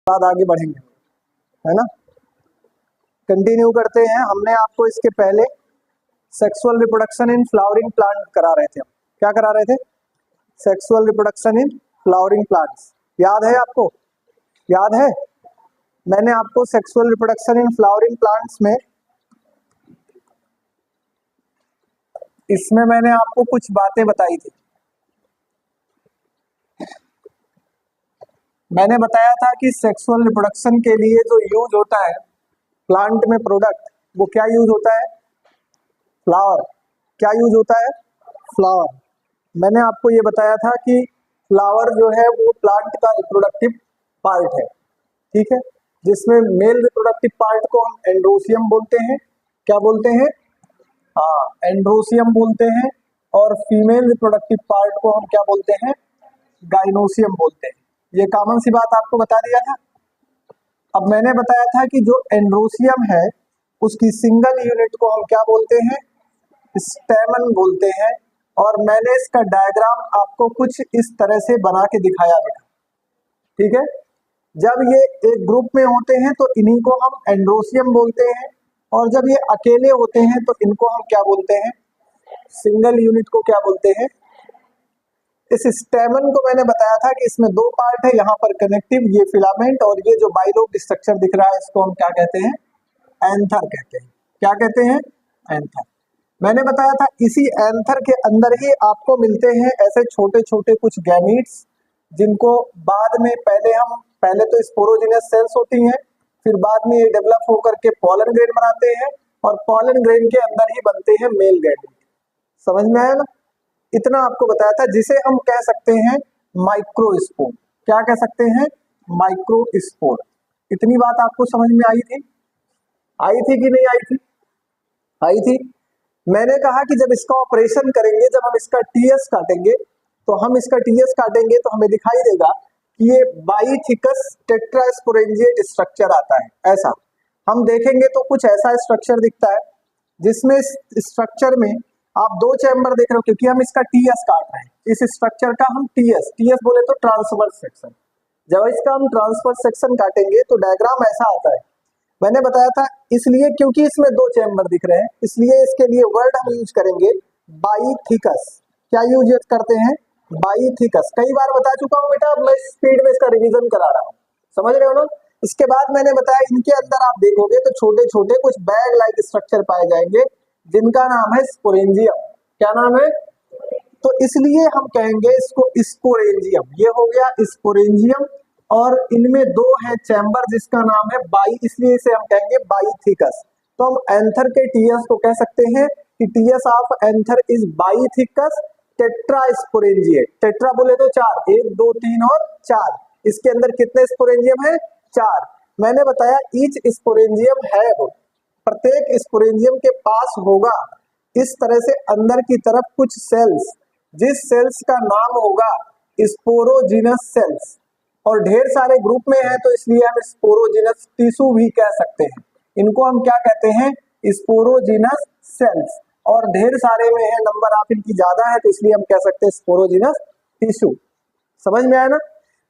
बाद आगे बढ़ेंगे, है ना। कंटिन्यू करते हैं। हमने आपको इसके पहले sexual reproduction in flowering plant करा रहे थे। क्या करा रहे थे? Sexual reproduction in flowering plants. याद है आपको? याद है? मैंने आपको sexual reproduction in flowering plants में मैंने आपको कुछ बातें बताई थी। मैंने बताया था कि सेक्सुअल रिप्रोडक्शन के लिए जो यूज होता है प्लांट में प्रोडक्ट, वो क्या यूज होता है? फ्लावर। क्या यूज होता है? फ्लावर। मैंने आपको ये बताया था कि फ्लावर जो है वो प्लांट का रिप्रोडक्टिव पार्ट है, ठीक है, जिसमें मेल रिप्रोडक्टिव पार्ट को हम एंड्रोसियम बोलते हैं। क्या बोलते हैं? हाँ, एंड्रोसियम बोलते हैं। और फीमेल रिप्रोडक्टिव पार्ट को हम क्या बोलते हैं? गाइनोसियम बोलते हैं। ये कॉमन सी बात आपको बता दिया था। अब मैंने बताया था कि जो एंड्रोसियम है उसकी सिंगल यूनिट को हम क्या बोलते हैं? स्टेमन बोलते हैं। और मैंने इसका डायग्राम आपको कुछ इस तरह से बना के दिखाया था, ठीक है। जब ये एक ग्रुप में होते हैं तो इन्हीं को हम एंड्रोसियम बोलते हैं, और जब ये अकेले होते हैं तो इनको हम क्या बोलते हैं? सिंगल यूनिट को क्या बोलते हैं? इस स्टेमन को मैंने बताया था कि इसमें दो पार्ट है, यहाँ पर कनेक्टिव, ये फिलामेंट, और ये जो बाइलोब स्ट्रक्चर दिख रहा है इसको हम क्या कहते हैं? एंथर कहते हैं। क्या कहते हैं? एंथर। मैंने बताया था इसी एंथर के अंदर ही आपको मिलते हैं ऐसे छोटे छोटे कुछ गैमीट्स, जिनको बाद में पहले तो स्पोरोजिनस सेल्स होती हैं, फिर बाद में ये डेवलप होकर के पॉलन ग्रेन बनाते हैं, और पॉलन ग्रेन के अंदर ही बनते हैं मेल गैमीट। समझ में आया ना? इतना आपको बताया था, जिसे हम कह सकते हैं माइक्रोस्पोर। क्या कह सकते हैं? माइक्रोस्पोर। इतनी बात आपको समझ में आई थी? आई थी कि नहीं आई थी? आई थी। मैंने कहा कि जब इसका ऑपरेशन करेंगे, जब हम इसका टीएस काटेंगे, तो हमें दिखाई देगा कि ये बाइथिकस टेट्रास्पोरेंजिएट स्ट्रक्चर आता है। ऐसा हम देखेंगे तो कुछ ऐसा स्ट्रक्चर दिखता है, जिसमें स्ट्रक्चर में आप दो चैम्बर देख रहे हो, क्योंकि हम इसका टीएस काट रहे हैं। इस स्ट्रक्चर का हम टीएस बोले तो ट्रांसवर्स सेक्शन। जब इसका हम ट्रांसवर्स सेक्शन काटेंगे तो डायग्राम ऐसा आता है। मैंने बताया था इसलिए क्योंकि इसमें दो चैम्बर दिख रहे हैं, इसलिए इसके लिए वर्ड हम यूज करेंगे बाइथिकस। क्या यूज करते हैं? बाइथिकस। कई बार बता चुका हूं बेटा, अब मैं स्पीड में इसका रिवीजन करा रहा हूं। समझ रहे हो ना? इसके बाद मैंने बताया इनके अंदर आप देखोगे तो छोटे छोटे कुछ बैग लाइक स्ट्रक्चर पाए जाएंगे, जिनका नाम है स्पोरेंजियम। क्या नाम है? तो इसलिए हम कहेंगे इसको स्पोरेंजियम। ये हो गया स्पोरेंजियम, और इनमें दो है चैम्बर जिसका नाम है बाई, इसलिए इसे हम कहेंगे बाइथिकस। तो हम एंथर के टीएस को कह सकते हैं कि TS of anther is bithecous tetrasporangiate. Tetra बोले तो चार, 1 2 3 और 4। इसके अंदर कितने स्पोरेंजियम है? 4। मैंने बताया ईच स्पोरेंजियम है, प्रत्येक स्पोरेंजियम के पास होगा इस तरह से अंदर की तरफ कुछ सेल्स, जिस सेल्स का नाम होगा स्पोरोजिनस सेल्स। और ढेर सारे ग्रुप में है तो इसलिए हम स्पोरोजिनस टिश्यू भी कह सकते हैं। इनको हम क्या कहते हैं? Sporogenous sales. और ढेर सारे में है, नंबर ऑफ इनकी ज्यादा है, तो इसलिए हम कह सकते हैं स्पोरोजिनस टिश्यू। समझ में आया ना?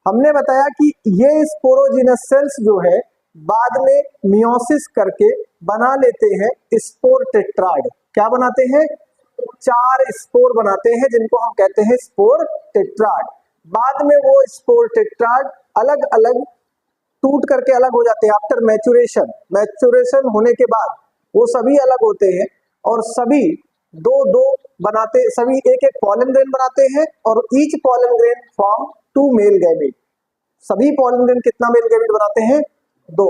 हमने बताया कि ये स्पोरोजिनस सेल्स जो है बाद में मियोसिस करके बना लेते हैं स्पोर टेट्राड। क्या बनाते हैं? 4 स्पोर बनाते हैं, जिनको हम कहते हैं स्पोर टेट्राड। बाद में वो स्पोर टेट्राड अलग अलग टूट करके अलग हो जाते हैं आफ्टर मैच्योरेशन। मैच्योरेशन होने के बाद वो सभी अलग होते हैं, और सभी दो दो बनाते, सभी एक एक पॉलन ग्रेन बनाते हैं, और each pollen grain form 2 male gamete. सभी पॉलन ग्रेन कितना मेल गैमेट बनाते हैं? 2।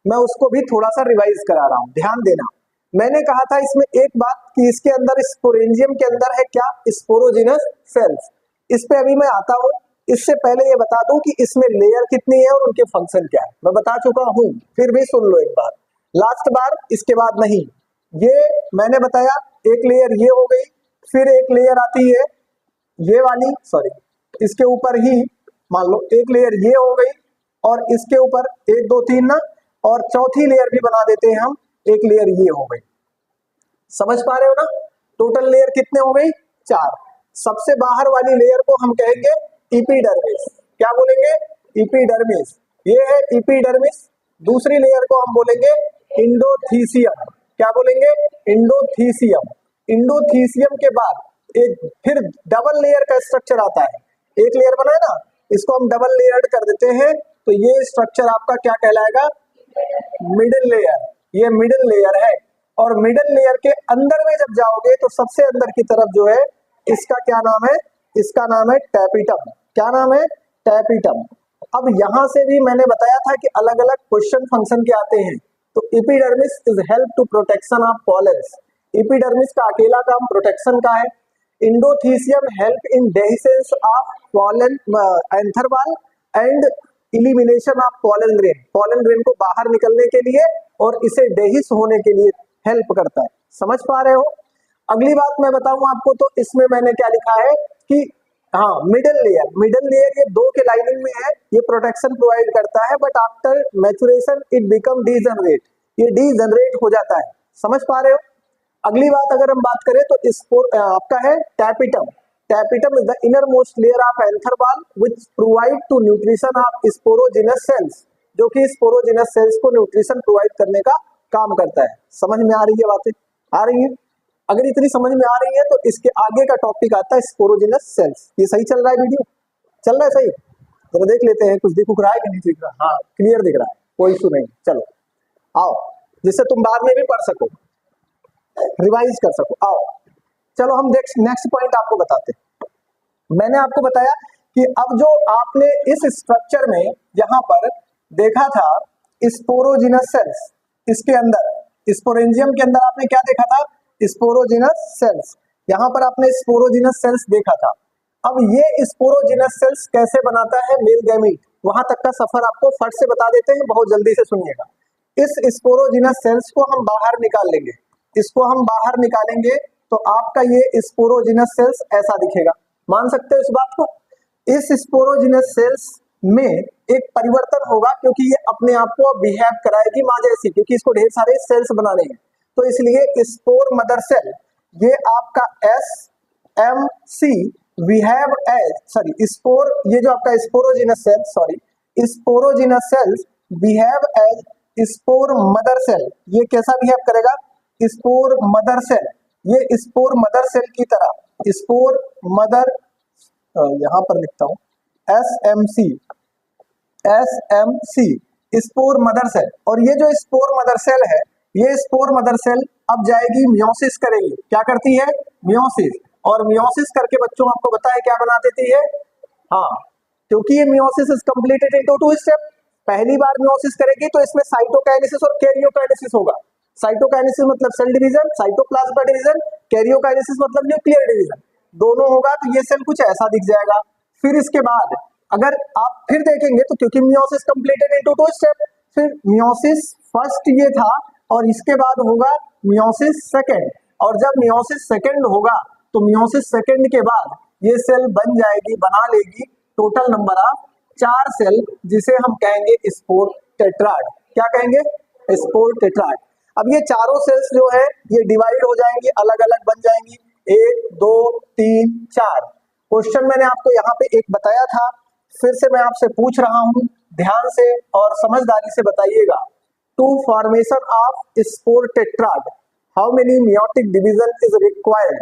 मैं उसको भी थोड़ा सा रिवाइज करा रहा हूं, ध्यान देना। मैंने कहा था इसमें एक बात कि इसके अंदर स्पोरेंजियम के अंदर है क्या? Sporogenous sales. इस पे अभी मैं आता हूं। इससे पहले ये बता दूं कि इसमें लेयर कितनी है और उनके फंक्शन क्या है। मैं बता चुका हूं, फिर भी सुन लो एक बार, लास्ट बार, इसके बाद नहीं। ये मैंने बताया एक लेयर ये हो गई, फिर एक लेयर आती है ये वाली, सॉरी, इसके ऊपर ही मान लो एक लेयर ये हो गई, और इसके ऊपर 1 2 3 ना, और चौथी लेयर भी बना देते हैं हम, एक लेयर ये हो गई। समझ पा रहे हो ना? टोटल लेयर कितने हो गई? 4। सबसे बाहर वाली लेयर को हम कहेंगे इपिडर्मिस। क्या बोलेंगे? इपिडर्मिस। ये है इपिडर्मिस। दूसरी लेयर को हम बोलेंगे इंडोथीसियम। क्या बोलेंगे? इंडोथीसियम। इंडोथीसियम के बाद एक फिर डबल लेयर का स्ट्रक्चर आता है। एक लेयर बना है ना, इसको हम डबल लेयर्ड कर देते हैं, तो ये स्ट्रक्चर आपका क्या कहलाएगा? Middle layer. ये मिडिल लेयर है। और मिडिल लेयर के अंदर में जब जाओगे तो सबसे अंदर की तरफ जो है, इसका क्या नाम है? इसका नाम है टैपिटम। क्या नाम है? टैपिटम। अब यहां से भी मैंने बताया था कि अलग अलग क्वेश्चन फंक्शन के आते हैं। तो epidermis is help to protection of pollens. Epidermis का अकेला काम प्रोटेक्शन का है। Endothecium help in dehiscence of pollen anther wall and elimination of pollen grain. Pollen grain को बाहर निकलने के लिए और इसे डेहिस होने के लिए हेल्प करता है। समझ पा रहे हो? अगली बात मैं बताऊं आपको, तो इसमें मैंने क्या लिखा है कि हाँ, मिडिल लेयर। मिडिल लेयर ये दो के लाइनिंग में है, ये प्रोटेक्शन प्रोवाइड करता है, but after maturation it become degenerate. ये डीजनरेट हो जाता है। समझ पा रहे हो? अगली बात अगर हम बात करें तो आपका है tapetum. Tapetum is the inner most layer of anther wall which provide to nutrition of sporogenous cells, जो कि स्पोरोजिनस सेल्स को न्यूट्रिशन प्रोवाइड करने का काम करता है। समझ में आ रही है बातें? आ रही है? अगर इतनी समझ में आ रही है तो इसके आगे का टॉपिक आता है स्पोरोजिनस सेल्स। ये सही चल रहा है? वीडियो चल रहा है सही? जरा देख लेते हैं कुछ दिख रहा है कि नहीं दिख रहा। हाँ, क्लियर दिख रहा है, कोई इशू नहीं। चलो आओ, जिससे तुम बाद में भी पढ़ सको, रिवाइज कर सको। आओ चलो हम नेक्स्ट पॉइंट आपको बताते हैं। मैंने आपको बताया कि अब जो आपने इस स्ट्रक्चर में यहां पर देखा था स्पोरोजिनस सेल्स, इसके अंदर स्पोरेंजियम के अंदर आपने क्या देखा था? Sporogenous sales. यहां पर आपने स्पोरोजिनस सेल्स देखा था। अब ये स्पोरोजिनस सेल्स कैसे बनाता है मेल गैमीट, वहां तक का सफर आपको फट से बता देते हैं, बहुत जल्दी से सुनिएगा। इस स्पोरोजिनस सेल्स को हम बाहर निकाल लेंगे। इसको हम बाहर निकालेंगे तो आपका ये स्पोरोजिनस सेल्स ऐसा दिखेगा। मान सकते हो इस बात को? इस स्पोरोजिनस सेल्स में एक परिवर्तन होगा, क्योंकि ये अपने आप को बिहेव कराएगी मां जैसी, क्योंकि इसको ढेर सारे सेल्स बनाने हैं। तो इसलिए स्पोर मदर सेल, ये आपका SMC बिहेव एज स्पोर, ये जो आपका sporogenous cell sporogenous cells behave as spore mother cell. ये कैसा बिहेव करेगा? Spore mother cell. ये स्पोर मदर सेल की तरह स्पोर मदर, यहां पर लिखता हूं SMC स्पोर मदर सेल। और ये जो स्पोर मदर सेल है, ये स्पोर मदर सेल अब जाएगी मियोसिस करेगी। क्या करती है? मियोसिस। और मियोसिस करके बच्चों आपको पता है क्या बना देती है? हाँ, क्योंकि ये meiosis is completed into 2 step. पहली बार मियोसिस करेगी तो इसमें साइटोकाइनेसिस और कैरियोकाइनेसिस होगा। साइटोकाइनेसिस मतलब सेल डिवीजन, साइटोप्लाज्म का डिवीजन, कैरियोकाइनेसिस मतलब न्यूक्लियर डिवीजन। दोनों होगा तो ये सेल कुछ ऐसा दिख जाएगा। फिर इसके बाद अगर आप फिर देखेंगे तो क्योंकि मियोसिस कंप्लीटेड इनटू 2 स्टेप, फिर मियोसिस फर्स्ट ये था और इसके बाद होगा मियोसिस सेकंड। और जब मियोसिस सेकंड होगा तो मियोसिस सेकंड के बाद ये सेल बन जाएगी, बना लेगी टोटल नंबर ऑफ 4 सेल, जिसे हम कहेंगे स्पोर टेट्राड। क्या कहेंगे? Spore tetrad. अब ये चारों सेल्स जो है ये डिवाइड हो जाएंगी, अलग अलग बन जाएंगी। 1 2 3 4। क्वेश्चन मैंने आपको यहाँ पे एक बताया था, फिर से मैं आपसे पूछ रहा हूं, ध्यान से और समझदारी से बताइएगा। To formation of spore tetrad how many meiotic division is required?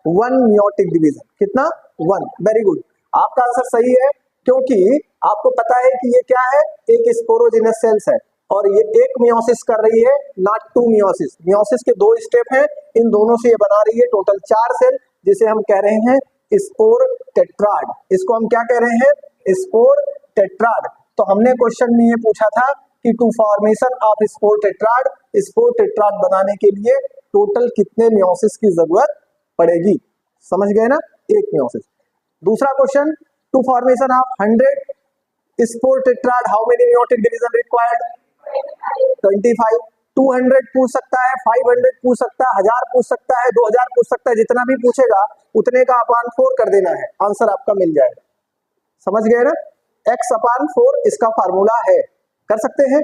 1 meiotic division. कितना? 1। वेरी गुड, आपका आंसर सही है, क्योंकि आपको पता है कि ये क्या है? एक स्पोरोजिनस सेल्स है और ये एक मियोसिस कर रही है, नॉट 2 मियोसिस। मियोसिस के 2 स्टेप हैं, इन दोनों से ये बना रही है टोटल 4 सेल, जिसे हम कह रहे हैं स्पोर टेट्राड। इसको हम क्या कह रहे हैं? Spore tetrad. तो हमने क्वेश्चन में ये पूछा था कि to formation of spore tetrad बनाने के लिए टोटल कितने मियोसिस की जरूरत पड़ेगी? समझ गए ना? 1 मियोसिस। दूसरा question, to formation of 100 spore tetrad how many meiotic division required? 25। 200 पूछ सकता है, 500 पूछ सकता है, 1000 पूछ सकता है, 2000 पूछ सकता है। जितना भी पूछेगा उतने का अपान 4 कर देना है, आंसर आपका मिल जाएगा। समझ गए ना? x/4 इसका फार्मूला है, कर सकते हैं?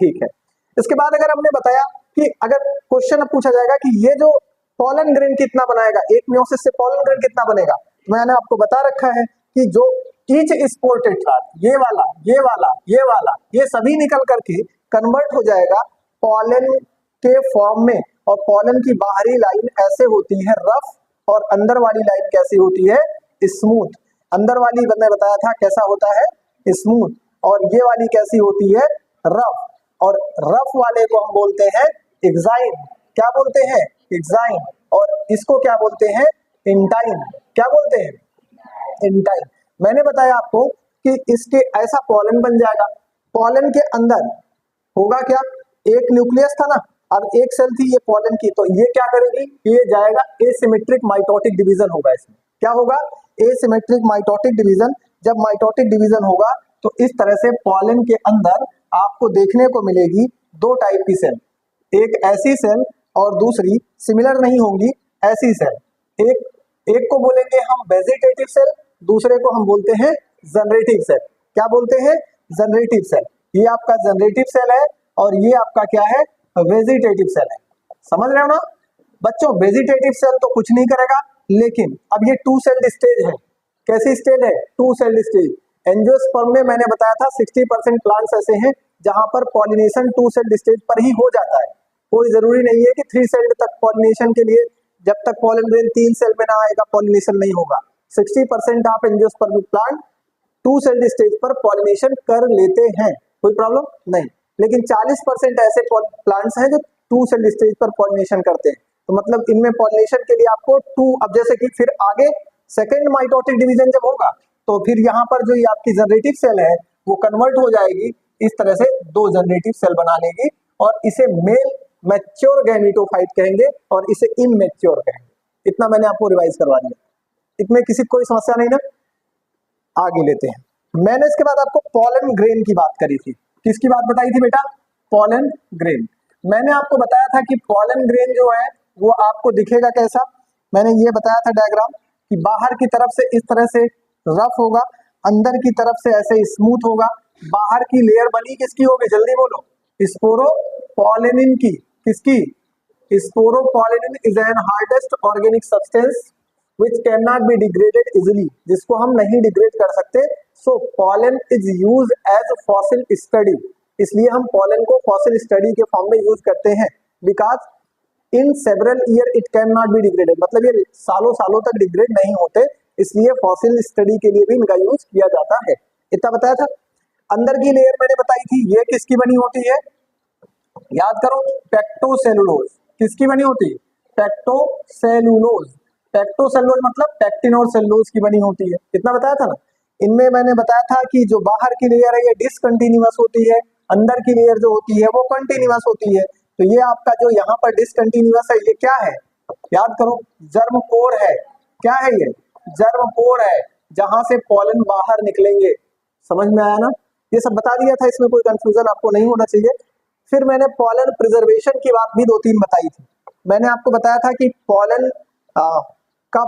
ठीक है। इसके बाद अगर हमने बताया कि अगर क्वेश्चन पूछा जाएगा कि ये जो पॉलन ग्रेन कितना बनाएगा, एक मियोसिस से पॉलन ग्रेन कितना बनेगा, तो मैंने आपको बता रखा है कि जो ईच स्पोर टेट्राड, ये वाला ये वाला ये वाला ये सभी निकल करके कन्वर्ट हो जाएगा पॉलन के फॉर्म में। और पॉलन की बाहरी लाइन ऐसे होती है रफ, और अंदर वाली लाइन कैसी होती है? स्मूथ। अंदर वाली मैंने बताया था कैसा होता है? स्मूथ। और ये वाली कैसी होती है? रफ। और रफ वाले को हम बोलते हैं एक्साइन। क्या बोलते हैं? एक्साइन। और इसको क्या बोलते हैं? इंटाइन। क्या बोलते हैं? इंटाइन। मैंने बताया आपको कि इसके ऐसा पॉलन बन जाएगा। पॉलन के अंदर होगा क्या? एक न्यूक्लियस था ना, अब एक सेल थी ये पॉलन की, तो ये क्या करेगी? ये जाएगा एसिमेट्रिक माइटोटिक डिवीजन होगा इसमें। क्या होगा? Asymmetric mitotic division. जब माइटोटिक डिवीजन होगा तो इस तरह से पॉलन के अंदर आपको देखने को मिलेगी दो टाइप की सेल, एक ऐसी सेल और दूसरी सिमिलर नहीं होंगी, ऐसी सेल। एक को बोलेंगे हम वेजिटेटिव सेल, दूसरे को हम बोलते हैं जनरेटिव सेल। क्या बोलते हैं? Generative cell. ये आपका जनरेटिव सेल है और ये आपका क्या है? वेजिटेटिव सेल है। समझ रहे हो ना बच्चों? वेजिटेटिव सेल तो कुछ नहीं करेगा, लेकिन अब ये टू सेल्ड स्टेज है। कैसी स्टेज है? Two celled stage. एंजियोस्पर्म में मैंने बताया था 60% प्लांट्स ऐसे हैं जहां पर पॉलिनेशन टू सेल्ड स्टेज पर ही हो जाता है। कोई जरूरी नहीं है कि थ्री सेल्ड तक पॉलिनेशन के लिए, जब तक पॉलन ग्रेन 3 सेल में ना आएगा पॉलिनेशन नहीं होगा। 60% of angiospermic plant two celled stage पर पॉलिनेशन कर लेते हैं, कोई प्रॉब्लम नहीं। लेकिन 40% ऐसे प्लांट्स हैं जो टू सेल्ड स्टेज पर पॉलिनेशन करते हैं। तो मतलब इनमें पॉलिनेशन के लिए आपको टू, अब जैसे कि फिर आगे सेकेंड माइटोटिक डिवीजन जब होगा तो फिर यहाँ पर जो ये आपकी जनरेटिव सेल है वो कन्वर्ट हो जाएगी इस तरह से, दो जनरेटिव सेल बना लेगी और इसे मेल मैच्योर गैमेटोफाइट कहेंगे और इसे इमैच्योर कहेंगे। इतना मैंने आपको रिवाइज करवा दिया, इसमें किसी कोई समस्या नहीं ना। आगे लेते हैं। मैंने इसके बाद आपको पॉलन ग्रेन की बात करी थी। किसकी बात बताई थी बेटा? Pollen grain. मैंने आपको बताया था कि पॉलन ग्रेन जो है वो आपको दिखेगा कैसा। मैंने ये बताया था डायग्राम कि बाहर की तरफ से इस तरह से रफ होगा, अंदर की तरफ से ऐसे स्मूथ होगा। बाहर की लेयर बनी किसकी होगी? जल्दी बोलो। स्पोरोपोलेनिन की। किसकी? Sporopollenin is an hardest organic substance which cannot be degraded easily, जिसको हम नहीं डिग्रेड कर सकते। So pollen is used as a fossil study, इसलिए हम pollen को fossil study के फॉर्म में यूज करते हैं। Because in several year it cannot be degraded, मतलब ये सालों सालों तक डिग्रेड नहीं होते, इसलिए fossil study के लिए भी इनका यूज किया जाता है। इतना बताया था। अंदर की लेयर मैंने बताई थी, ये किसकी बनी होती है? याद करो, पेक्टोसेलुलोज। किसकी बनी होती है? पेक्टोसेलुलोज। पेक्टोसेलुलोज मतलब पेक्टिन और सेलुलोज की बनी होती है। कितना बताया था ना। इनमें मैंने बताया था कि जो बाहर की लेयर है ये डिसकंटिन्यूअस होती है, अंदर की लेयर जो होती है वो कंटिन्यूअस होती है। तो ये आपका जो यहाँ पर डिसकंटिन्यूअस है ये क्या है? याद करो, जर्म पोर है। क्या है ये? जर्म पोर है, जहां से पॉलन बाहर निकलेंगे। समझ में आया ना? ये सब बता दिया था, इसमें कोई कंफ्यूजन आपको नहीं होना चाहिए। फिर मैंने पॉलन प्रिजर्वेशन की बात भी 2-3 बताई थी। मैंने आपको बताया था कि पॉलन का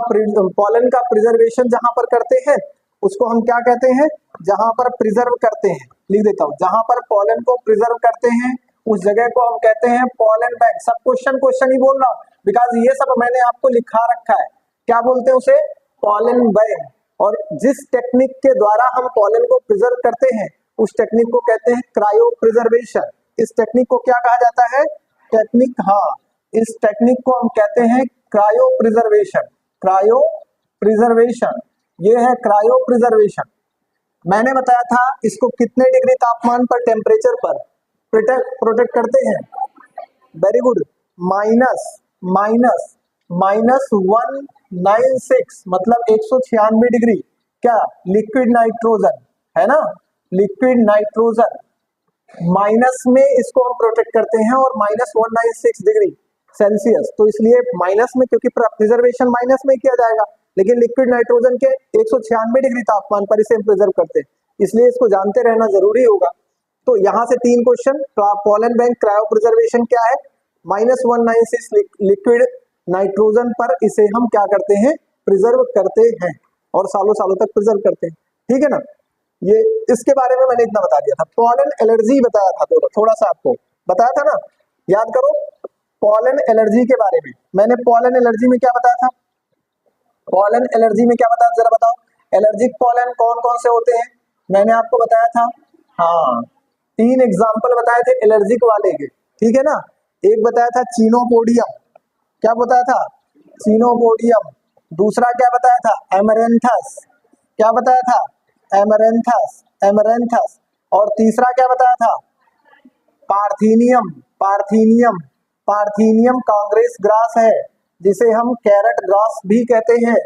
प्रिजर्वेशन जहां पर करते हैं उसको हम क्या कहते हैं? जहां पर प्रिजर्व करते हैं, लिख देता हूं, जहां पर पॉलन को प्रिजर्व करते हैं उस जगह को हम कहते हैं पॉलन बैंक। सब क्वेश्चन ही बोल रहा हूं, बिकॉज ये सब मैंने आपको लिखा रखा है। क्या बोलते हैं उसे? Pollen bank. और जिस टेक्निक के द्वारा हम पॉलन को प्रिजर्व करते हैं उस टेक्निक को कहते हैं क्रायो प्रिजर्वेशन। इस टेक्निक को क्या कहा जाता है? टेक्निक, हाँ, इस टेक्निक को हम कहते हैं क्रायो प्रिजर्वेशन। क्रायो प्रिजर्वेशन, ये है क्रायो प्रिजर्वेशन। मैंने बताया था इसको कितने डिग्री तापमान पर, टेम्परेचर पर प्रोटेक्ट करते हैं? वेरी गुड, -196 मतलब 196 डिग्री। क्या? लिक्विड नाइट्रोजन है ना, लिक्विड नाइट्रोजन माइनस में इसको हम प्रोटेक्ट करते हैं और -196 डिग्री सेल्सियस। तो इसलिए माइनस में, क्योंकि प्रिजर्वेशन माइनस में किया जाएगा, लेकिन लिक्विड नाइट्रोजन के 196 डिग्री तापमान पर इसे प्रिजर्व करते हैं, इसलिए इसको जानते रहना जरूरी होगा। तो यहाँ से 3 question. Pollen bank cryo preservation क्या है? -196 लिक्विड नाइट्रोजन पर इसे हम क्या करते हैं? प्रिजर्व करते हैं और सालों सालों तक प्रिजर्व करते हैं। ठीक है ना। ये इसके बारे में मैंने इतना बता दिया था। पॉलन एलर्जी बताया था, थोड़ा सा आपको बताया था ना, याद करो। पॉलन एलर्जी के बारे में मैंने पॉलन एलर्जी में क्या बताया था? पॉलन एलर्जी में क्या बताया जरा बताओ। एलर्जिक पॉलन कौन कौन से होते हैं, मैंने आपको बताया था, हाँ 3 एग्जाम्पल बताए थे एलर्जिक वाले के, ठीक है ना। एक बताया था चीनोपोडियम, क्या बताया था, चीनोपोडियम। दूसरा क्या बताया था, एमरेंथस, क्या बताया था, एमरेंथस, एमरेंथस। और तीसरा क्या बताया था, parthenium, parthenium, parthenium Congress grass है, जिसे हम कैरेट ग्रास भी कहते हैं।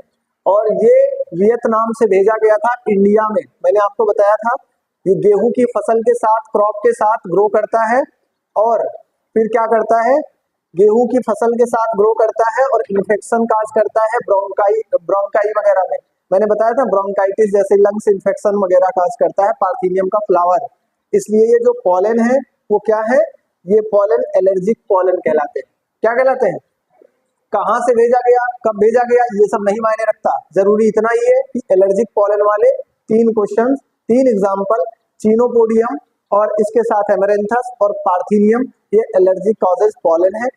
और ये वियतनाम से भेजा गया था इंडिया में, मैंने आपको बताया था। ये गेहूं की फसल के साथ, क्रॉप के साथ ग्रो करता है और फिर क्या करता है, गेहूं की फसल के साथ ग्रो करता है और इन्फेक्शन काज करता है ब्रोंकाई वगैरह में। मैंने बताया था ब्रोंकाइटिस जैसे लंग्स इन्फेक्शन वगैरह काज करता है पार्थीनियम का फ्लावर। इसलिए ये जो पॉलन है वो क्या है, ये पॉलन एलर्जिक पॉलन कहलाते हैं। क्या कहलाते हैं, कहां से भेजा गया, कब भेजा गया, ये सब नहीं मायने रखता, जरूरी इतना ही है कि एलर्जिक पॉलन वाले 3 क्वेश्चन, 3 एग्जाम्पल, चीनोपोडियम और इसके साथ एमरेंथस और पार्थीनियम, ये एलर्जिक कॉजेज पॉलन है।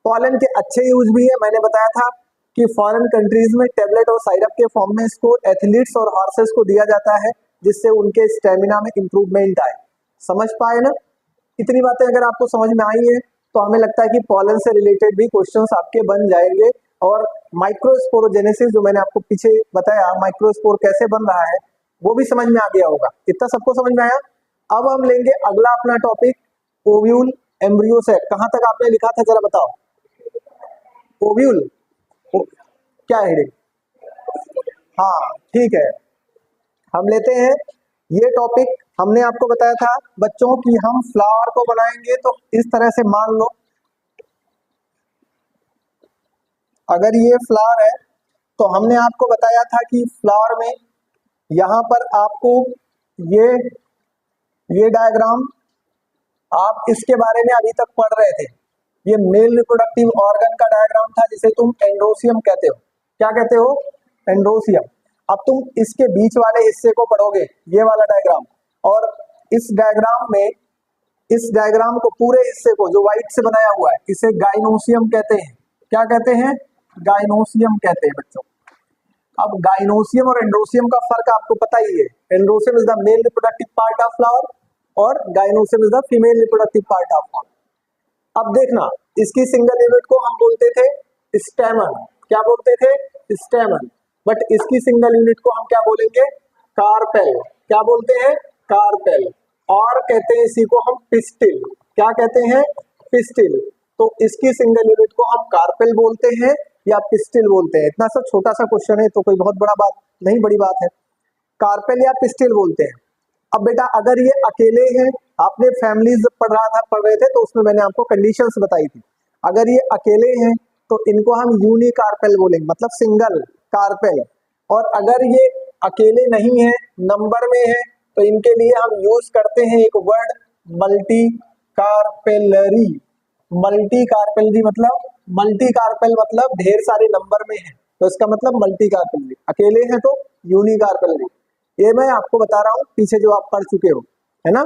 पॉलन के अच्छे यूज भी है, मैंने बताया था कि फॉरेन कंट्रीज में टेबलेट और साइरप के फॉर्म में इसको एथलीट्स और हॉर्सेस को दिया जाता है, जिससे उनके स्टेमिना में इंप्रूवमेंट आए। समझ पाए ना, इतनी बातें अगर आपको समझ में आई है तो हमें लगता है कि पॉलन से रिलेटेड भी क्वेश्चंस आपके बन जाएंगे। और माइक्रोस्पोरोजेनेसिस जो मैंने आपको पीछे बताया, माइक्रोस्पोर कैसे बन रहा है, वो भी समझ में आ गया होगा। इतना सबको समझ में आया। अब हम लेंगे अगला अपना टॉपिक, ओव्यूल एम्ब्रियो सेक। कहां तक आपने लिखा था जरा बताओ, ओव्यूल क्या है हेडिंग, हाँ ठीक है, हम लेते हैं ये टॉपिक। हमने आपको बताया था बच्चों की हम फ्लावर को बनाएंगे तो इस तरह से मान लो, अगर ये फ्लावर है तो हमने आपको बताया था कि फ्लावर में यहां पर आपको ये डायग्राम, आप इसके बारे में अभी तक पढ़ रहे थे, ये मेल रिप्रोडक्टिव ऑर्गन का डायग्राम था जिसे तुम एंड्रोसियम कहते हो। क्या कहते हो, एंड्रोसियम। अब तुम इसके बीच वाले हिस्से को पढ़ोगे, ये वाला डायग्राम, और इस डायग्राम में, इस डायग्राम को पूरे हिस्से को जो व्हाइट से बनाया हुआ है, इसे गाइनोसियम कहते हैं। क्या कहते हैं, गाइनोसियम कहते हैं बच्चों। अब गाइनोसियम और एंड्रोसियम का फर्क आपको पता ही है, androecium is the male reproductive part of flower और gynoecium is the female reproductive part of flower. अब देखना, इसकी सिंगल यूनिट को हम बोलते थे स्टेमन, क्या बोलते थे, स्टेमन। बट इसकी सिंगल यूनिट को हम क्या बोलेंगे, कार्पेल। क्या बोलते हैं, कार्पेल। और कहते हैं इसी को हम पिस्टिल। क्या कहते हैं, पिस्टिल। तो इसकी सिंगल यूनिट को हम कार्पेल बोलते हैं या पिस्टिल बोलते हैं। इतना सा छोटा सा क्वेश्चन है तो कोई बहुत बड़ा बात नहीं, बड़ी बात है, कार्पेल या पिस्टिल बोलते हैं। अब बेटा अगर ये अकेले हैं, आपने फैमिलीज पढ़ रहे थे तो उसमें मैंने आपको कंडीशंस बताई थी, अगर ये अकेले हैं तो इनको हम यूनिकार्पेल बोलेंगे, मतलब सिंगल कार्पेल। और अगर ये अकेले नहीं है, नंबर में है, तो इनके लिए हम यूज करते हैं एक word, multi carpellary. Multi carpellary मतलब, मल्टी कार्पेल मतलब ढेर सारे नंबर में है, तो इसका मतलब मल्टी कार्पेलरी। अकेले हैं तो यूनिकार्पेलरी। ये मैं आपको बता रहा हूं पीछे जो आप पढ़ चुके हो, है ना,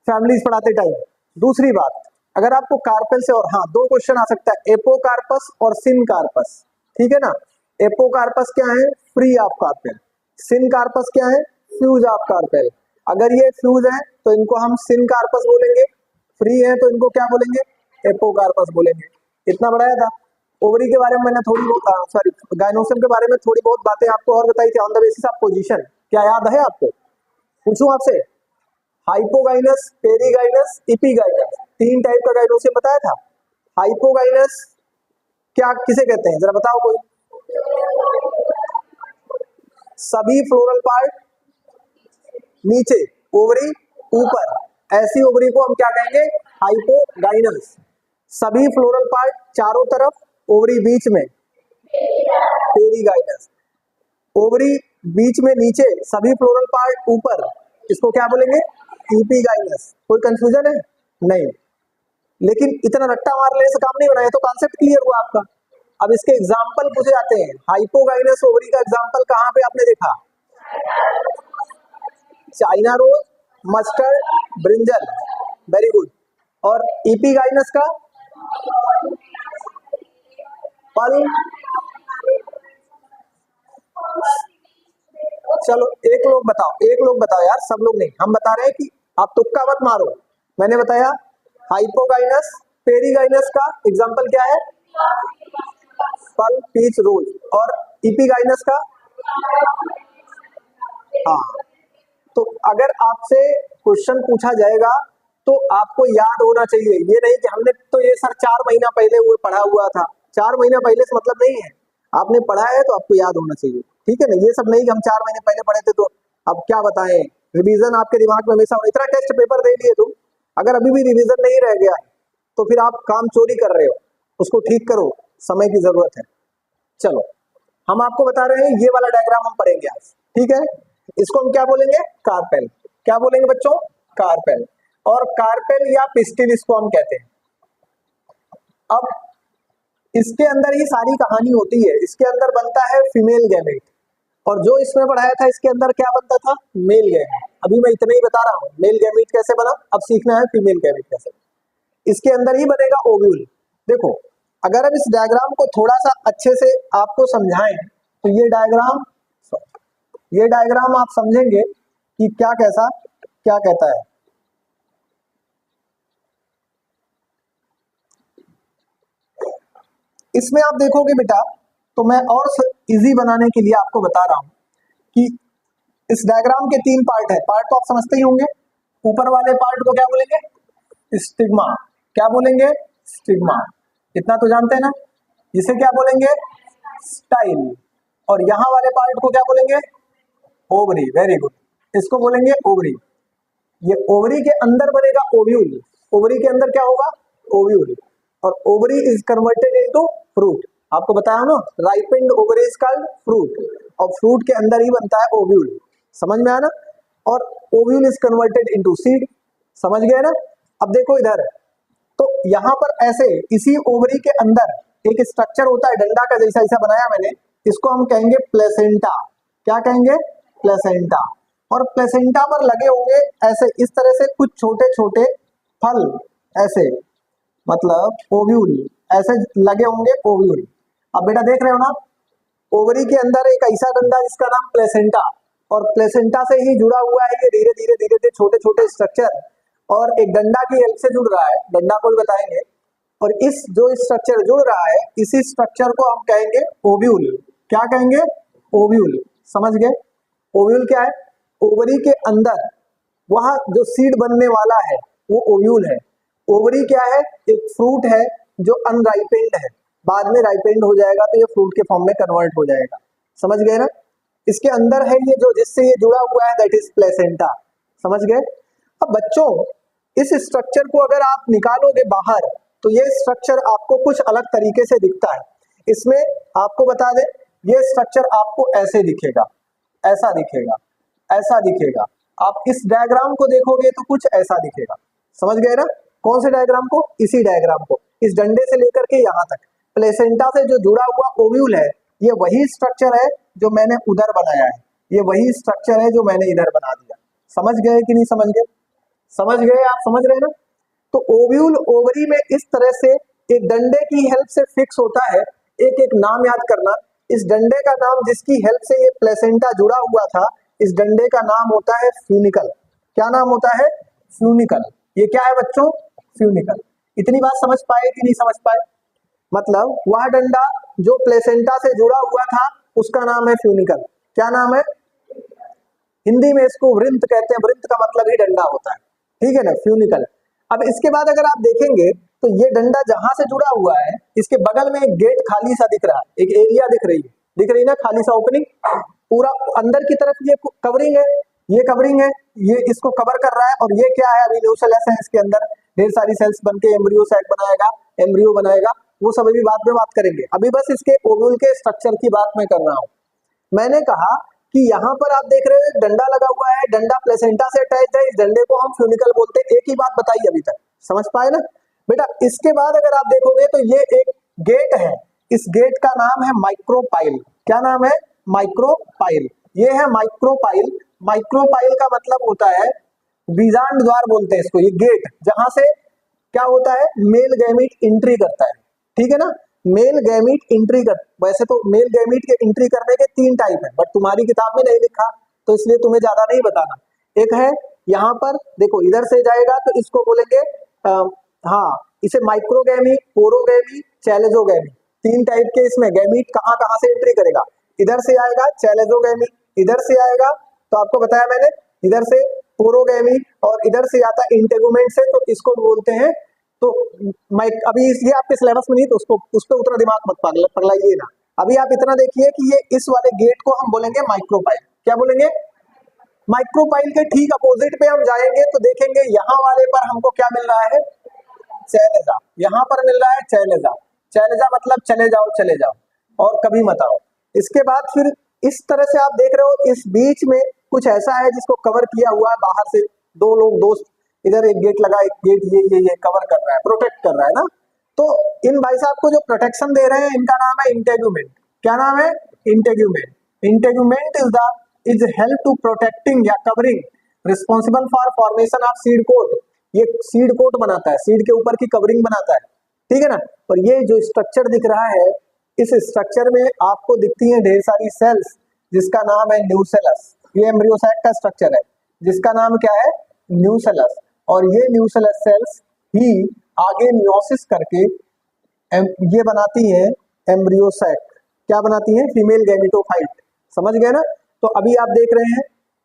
फैमिलीज पढ़ाते टाइम। दूसरी बात, अगर आपको कार्पेल से, और हाँ 2 क्वेश्चन आ सकता है, एपोकार्पस और सिनकार्पस, ठीक है ना। एपोकार्पस क्या है, फ्री ऑफ कार्पेल। सिनकार्पस क्या है, फ्यूज ऑफ कार्पेल। अगर ये फ्यूज है तो इनको हम सिनकार्पस बोलेंगे, फ्री है तो इनको क्या बोलेंगे, एपोकार्पस बोलेंगे। इतना बढ़ाया था। ओवरी के बारे में मैंने थोड़ी बहुत, सॉरी गाइनोसियम के बारे में थोड़ी बहुत बातें आपको और बताई थी on the basis of position. क्या याद है आपको, पूछूं आपसे, हाइपोगाइनस, पेरीगाइनस, इपीगाइनस, 3 टाइप का गाइनोसियम बताया था। हाइपोगाइनस क्या किसे कहते हैं जरा बताओ कोई, सभी फ्लोरल पार्ट नीचे, ओवरी ऊपर, ऐसी ओवरी को हम क्या कहेंगे, हाइपोगाइनस। सभी फ्लोरल पार्ट चारों तरफ, ओवरी बीच में, पेरीगाइनस। ओवरी बीच में नीचे, सभी फ्लोरल पार्ट ऊपर, इसको क्या बोलेंगे, इपीगाइनस। कोई कंफ्यूजन है, नहीं। लेकिन इतना रट्टा मारने से काम नहीं बना, है तो कॉन्सेप्ट क्लियर हुआ आपका। अब इसके एग्जाम्पल पूछे जाते हैं। हाइपोगाइनस ओवरी का एग्जाम्पल कहां पे आपने देखा, China rose, mustard, brinjal, very good. और इपीगाइनस का पल, चलो एक लोग बताओ यार, सब लोग नहीं, हम बता रहे हैं कि आप तुक्का मत मारो। मैंने बताया हाइपोगाइनस पेरीगाइनस का एग्जांपल क्या है, फल पीच रोज, और इपीगाइनस का, हाँ। तो अगर आपसे क्वेश्चन पूछा जाएगा तो आपको याद होना चाहिए, ये नहीं कि हमने तो ये सर 4 महीना पहले वो पढ़ा हुआ था। 4 महीना पहले से मतलब नहीं है, आपने पढ़ा है तो आपको याद होना चाहिए, ठीक है ना। ये सब नहीं कि हम 4 महीने पहले पढ़े थे तो अब क्या बताएं, रिवीजन आपके दिमाग में हमेशा, इतना टेस्ट पेपर दे लिए तुम, अगर अभी भी रिवीजन नहीं रह गया है तो फिर आप काम चोरी कर रहे हो, उसको ठीक करो, समय की जरूरत है। चलो हम आपको बता रहे हैं, ये वाला डायग्राम हम पढ़ेंगे आज, ठीक है। इसको हम क्या बोलेंगे, कार्पेल। क्या बोलेंगे बच्चों, कार्पेल। और कार्पेल या पिस्टिल इसको हम कहते हैं। अब इसके अंदर ही सारी कहानी होती है, इसके अंदर बनता है फीमेल गैमेट, और जो इसमें पढ़ाया था इसके अंदर क्या बनता था, मेल गैमेट। अभी मैं इतना ही बता रहा हूँ, मेल गैमेट कैसे बना, अब सीखना है फीमेल गैमेट कैसे। इसके अंदर ही बनेगा ओव्यूल। देखो अगर हम इस डायग्राम को थोड़ा सा अच्छे से आपको समझाएं तो ये डायग्राम आप समझेंगे कि क्या कैसा क्या कहता है। इसमें आप देखोगे बेटा, तो मैं और इजी बनाने के लिए आपको बता रहा हूं कि इस डायग्राम के 3 पार्ट है। पार्ट तो आप समझते ही होंगे, ऊपर वाले पार्ट को क्या बोलेंगे, स्टिग्मा। क्या बोलेंगे, स्टिग्मा, इतना तो जानते हैं ना। जिसे क्या बोलेंगे, स्टाइल। और यहां वाले पार्ट को क्या बोलेंगे, ओवरी। वेरी गुड, इसको बोलेंगे ओवरी। ये ओवरी के अंदर बनेगा ओव्यूल। ओवरी के अंदर क्या होगा, ओव्यूल। और ovary is converted into fruit. आपको बताया ना, ripened ovary is called fruit, और फ्रूट के अंदर ही बनता है ओव्यूल। समझ में आया ना। और ovule is converted into seed. समझ गए ना। अब देखो इधर, तो यहां पर ऐसे इसी ओवरी के अंदर एक स्ट्रक्चर होता है डंडा का जैसा, ऐसा बनाया मैंने, इसको हम कहेंगे प्लेसेंटा। क्या कहेंगे, प्लेसेंटा। और प्लेसेंटा पर लगे होंगे ऐसे इस तरह से कुछ छोटे छोटे फल, ऐसे मतलब ओव्यूल, ऐसे लगे होंगे ओव्यूल। अब बेटा देख रहे हो ना, ओवरी के अंदर एक ऐसा डंडा जिसका नाम प्लेसेंटा, और प्लेसेंटा से ही जुड़ा हुआ है ये धीरे धीरे धीरे धीरे छोटे छोटे स्ट्रक्चर, और एक डंडा की हेल्प से जुड़ रहा है, डंडा को भी बताएंगे। और इस जो स्ट्रक्चर जुड़ रहा है, इसी स्ट्रक्चर को हम कहेंगे ओव्यूल। क्या कहेंगे, ओव्यूल। समझ गए, ओव्यूल क्या है, ओवरी के अंदर वहां जो सीड बनने वाला है वो ओव्यूल है। ओवरी क्या है, एक फ्रूट है जो अनराइपेंड है, बाद में राइपेंड हो जाएगा तो ये फ्रूट के फॉर्म में कन्वर्ट हो जाएगा। समझ गए ना। इसके अंदर है ये जो जिससे ये जुड़ा हुआ है, दैट इज प्लेसेंटा। समझ गए। अब बच्चों इस स्ट्रक्चर को अगर आप निकालोगे बाहर तो ये स्ट्रक्चर आपको कुछ अलग तरीके से दिखता है। इसमें आपको बता दें, ये स्ट्रक्चर आपको ऐसे दिखेगा, ऐसा दिखेगा, ऐसा दिखेगा। आप इस डायग्राम को देखोगे तो कुछ ऐसा दिखेगा। समझ गए ना। कौन से डायग्राम को, इसी डायग्राम को, इस डंडे से लेकर के यहाँ तक प्लेसेंटा से जो जुड़ा हुआ ओव्यूल है, ये वही स्ट्रक्चर है जो मैंने उधर बनाया है, ये वही स्ट्रक्चर है जो मैंने इधर बना दिया। समझ गए कि नहीं समझ गए, समझ गए, आप समझ रहे ना। तो ओव्यूल ओवरी में इस तरह से एक डंडे की हेल्प से फिक्स होता है। एक एक नाम याद करना, इस डंडे का नाम जिसकी हेल्प से ये प्लेसेंटा जुड़ा हुआ था, इस डंडे का नाम होता है फ्यूनिकल। क्या नाम होता है, फ्यूनिकल। ये क्या है बच्चों, फ्यूनिकल। इतनी बात समझ पाए कि नहीं समझ पाए। मतलब वह डंडा जो प्लेसेंटा से जुड़ा हुआ था उसका नाम है फ्यूनिकल। क्या नाम है, हिंदी में इसको वृंत कहते हैं, वृंत का मतलब ही डंडा होता है, ठीक है ना, फ्यूनिकल। अब इसके बाद अगर आप देखेंगे तो ये डंडा जहां से जुड़ा हुआ है, इसके बगल में एक गेट खाली सा दिख रहा है, एक एरिया दिख रही ना, खाली सा ओपनिंग, पूरा अंदर की तरफ ये कवरिंग है, ये कवरिंग है, ये इसको कवर कर रहा है। और ये क्या है, अभी न्यूक्लियस है, इसके अंदर ढेर सारी सेल्स बनके एम्ब्रियो सैक बनाएगा, एम्ब्रियो बनाएगा, वो सब अभी बाद में बात करेंगे। अभी बस इसके ओव्यूल के स्ट्रक्चर की बात मैं कर रहा हूँ। मैंने कहा कि यहाँ पर आप देख रहे हो एक डंडा लगा हुआ है, डंडा प्लेसेंटा से अटैच्ड है, इस डंडे को हम फ्यूनिकल बोलते हैं। एक ही बात बताई अभी तक, समझ पाए ना बेटा। इसके बाद अगर आप देखोगे तो ये एक गेट है, इस गेट का नाम है माइक्रोपाइल। क्या नाम है, माइक्रोपाइल। ये है माइक्रोपाइल। माइक्रोपाइल का मतलब होता है बीजांड द्वार बोलते हैं इसको, ये गेट जहां से क्या होता है, मेल गैमीट एंट्री करता है, ठीक है ना। मेल गैमीट एंट्री कर, वैसे तो मेल गैमीट के एंट्री करने के 3 टाइप है, बट तुम्हारी किताब में नहीं लिखा, तो इसलिए तुम्हें ज्यादा नहीं बताना। एक है यहाँ पर देखो, इधर से जाएगा तो इसको बोलेंगे हाँ, इसे माइक्रोगैमी, पोरोगैमी, चैलेजोगैमी, तीन टाइप के इसमें गैमीट कहाँ कहाँ से एंट्री करेगा। इधर से आएगा चैलेजोगैमी, इधर से आएगा तो आपको बताया मैंने इधर से पोरोगैमी, और इधर से आता है इंटेगुमेंट से, तो इसको बोलते हैं। तो अभी ये आपके सिलेबस में नहीं, तो उसको उस पर उतना दिमाग मत पगलाइए ना। अभी आप इतना देखिए कि ये इस वाले गेट को हम बोलेंगे माइक्रोपाइल। क्या बोलेंगे? माइक्रोपाइल के ठीक अपोजिट पे हम जाएंगे तो देखेंगे यहाँ वाले पर हमको क्या मिल रहा है, चैलेजा। यहाँ पर मिल रहा है चैलेजा। चैलेजा मतलब चले जाओ चले जाओ, और कभी मत आओ। इसके बाद फिर इस तरह से आप देख रहे हो इस बीच में कुछ ऐसा है जिसको कवर किया हुआ है बाहर से, दो लोग दोस्त, इधर एक गेट लगा, एक गेट ये कवर कर रहा है, प्रोटेक्ट कर रहा है ना। तो इन भाई साहब को जो प्रोटेक्शन दे रहे हैं इनका नाम है इंटेग्यूमेंट। क्या नाम है? Integument. Integument is help to protecting या covering, responsible for formation of seed coat. ये सीड कोट बनाता है, सीड के ऊपर की कवरिंग बनाता है, ठीक है ना। और ये जो स्ट्रक्चर दिख रहा है, इस स्ट्रक्चर में आपको दिखती हैं ढेर सारी सेल्स जिसका नाम है न्यूसेलस। ये एम्ब्रियोसैक का स्ट्रक्चर है जिसका नाम क्या है, न्यूसेलस। और ये न्यूसेलस सेल्स ही आगे मियोसिस करके ये बनाती है एम्ब्रियोसैक। क्या बनाती है? Female gametophyte. समझ गए ना। तो अभी आप देख रहे हैं,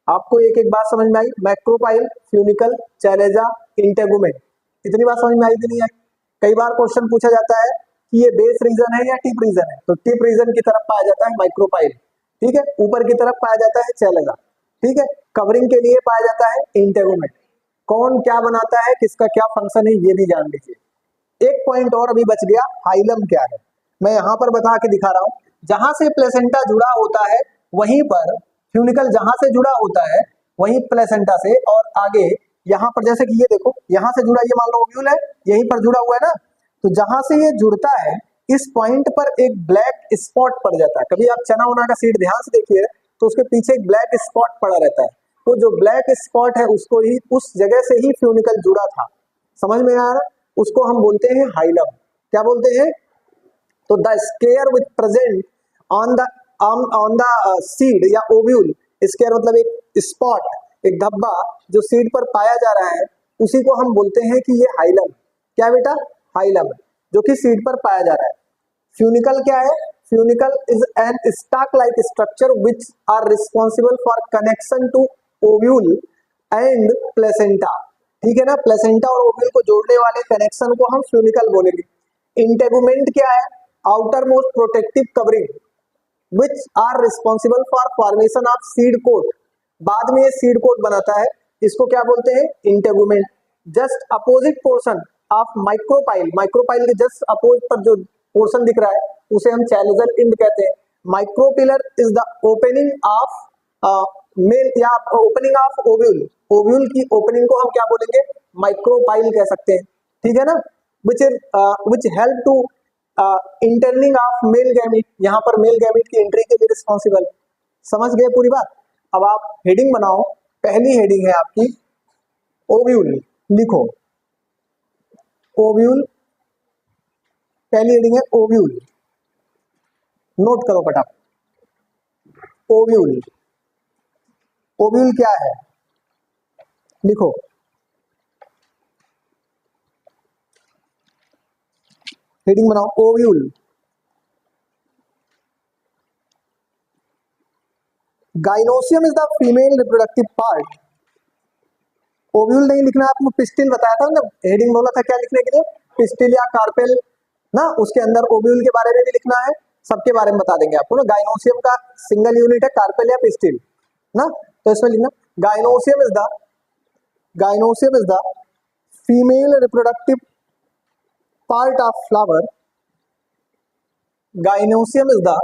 आपको एक एक बात समझ में आई, मैक्रोपाइल, फ्यूनिकल, चैलेजा, इंटेगुमेंट। इतनी बात समझ में आई कि नहीं आई? कई बार क्वेश्चन पूछा जाता है कि ये बेस रीजन है या टिप रीजन है, तो टिप रीजन की तरफ पाया जाता है माइक्रोपाइल, ठीक है। ऊपर की तरफ पाया जाता है चैलेजा, ठीक है। कवरिंग के लिए पाया जाता है इंटेगुमेंट। कौन क्या बनाता है, किसका क्या फंक्शन है, ये भी जान लीजिए। एक पॉइंट और अभी बच गया, हाइलम क्या है, मैं यहां पर बता के दिखा रहा हूं। जहां से प्लेसेंटा जुड़ा होता है वहीं पर फ्यूनिकल, जहां से जुड़ा होता है वहीं प्लेसेंटा से, और आगे यहाँ पर जैसे कि ये देखो, यहाँ से जुड़ा, ये मान लो ओव्यूल है, यहीं पर जुड़ा हुआ है ना। तो जहां से ये जुड़ता है इस पॉइंट पर एक ब्लैक स्पॉट पड़ जाता है। कभी आप चना उना का सीड ध्यान से देखिए तो उसके पीछे एक ब्लैक स्पॉट पड़ा रहता है, तो जो ब्लैक स्पॉट है उसको ही, उस जगह से ही फ्यूनिकल जुड़ा था। समझ में आ रहा? उसको हम बोलते हैं हाइलम। क्या बोलते हैं? तो the square which present on the seed या ओव्यूल, स्केयर मतलब एक स्पॉट, एक धब्बा जो सीड पर पाया जा रहा है, उसी को हम बोलते हैं कि ये हाइलम। क्या बेटा? हाइलम, जो कि सीड पर पाया जा रहा है। फ्यूनिकल क्या है? Funicle is an stalk like structure which are responsible for connection to ovule and placenta, ठीक है ना। प्लेसेंटा और ओव्यूल को जोड़ने वाले कनेक्शन को हम फ्यूनिकल बोलेंगे। इंटेगुमेंट क्या है? Outer most protective covering which are responsible for formation of seed coat. बाद में ये सीड कोट बनाता है, इसको क्या बोलते हैं? Integument. Just opposite portion of micropyle, micropyle के जस्ट अपोजिट पर जो पोर्शन दिख रहा है उसे हम चैलेजल इंड कहते हैं। Micropylar is the opening of male या ओपनिंग ऑफ ओव्यूल। ओव्यूल की ओपनिंग को हम क्या बोलेंगे? माइक्रोपाइल कह सकते हैं, ठीक है ना। Which help to interning of male gamete, यहाँ पर मेल गैमीट की एंट्री के लिए रिस्पॉन्सिबल। समझ गए पूरी बात? अब आप हेडिंग बनाओ। पहली हेडिंग है आपकी ओव्यूल, लिखो ओव्यूल। पहली हेडिंग है ओव्यूल, नोट करो फटाफट। ओव्यूल, ओव्यूल क्या है लिखो। हेडिंग बनाओ ovule. Gynoecium is the female reproductive part. Ovule नहीं लिखना, आपको पिस्टिल बताया था ना, हेडिंग बोला था क्या लिखने के लिए, पिस्टिल या कार्पेल ना। उसके अंदर ओव्यूल के बारे में भी लिखना है, सबके बारे में बता देंगे आपको ना। गाइनोसियम का सिंगल यूनिट है कार्पेल या पिस्टिल ना, तो इसमें लिखना gynoecium is the female reproductive part of flower. Gynoecium is the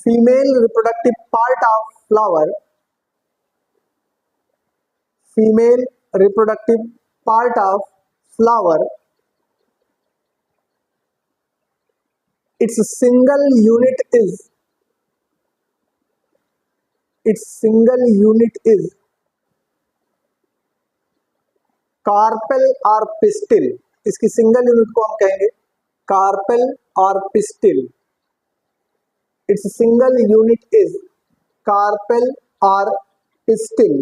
female reproductive part of flower. Female reproductive part of flower. Its single unit is carpel और pistil. इसकी single unit को हम कहेंगे कार्पेल और pistil. It's single unit is carpel और pistil.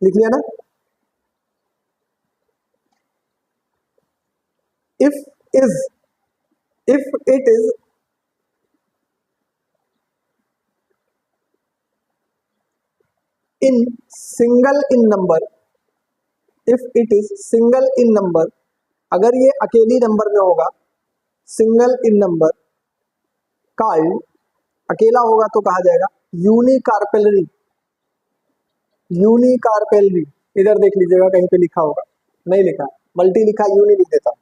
लिख लिया ना। if is if it is in single in number, if it is single in number, अगर ये अकेली नंबर में होगा, सिंगल इन नंबर, कॉल्ड, अकेला होगा तो कहा जाएगा यूनिकार्पेलरी। यूनिकार्पेलरी, इधर देख लीजिएगा कहीं पे लिखा होगा, नहीं लिखा, मल्टी लिखा, यूनि लिख देता हूं।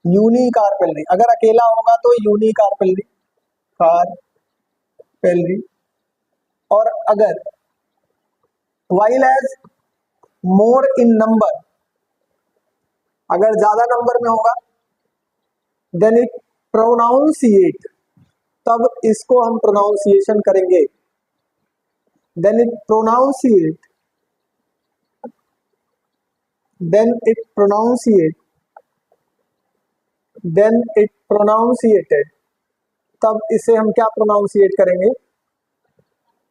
यूनिकार्पेलरी, अगर अकेला होगा तो यूनिकार्पेलरी, कार्पेलरी। और अगर while as more in number, अगर ज्यादा नंबर में होगा, then it pronunciate, तब इसको हम प्रोनाउंसिएशन करेंगे, then it pronunciate, then it pronunciate, then it pronunciated, तब इसे हम क्या प्रोनाउंसिएट करेंगे,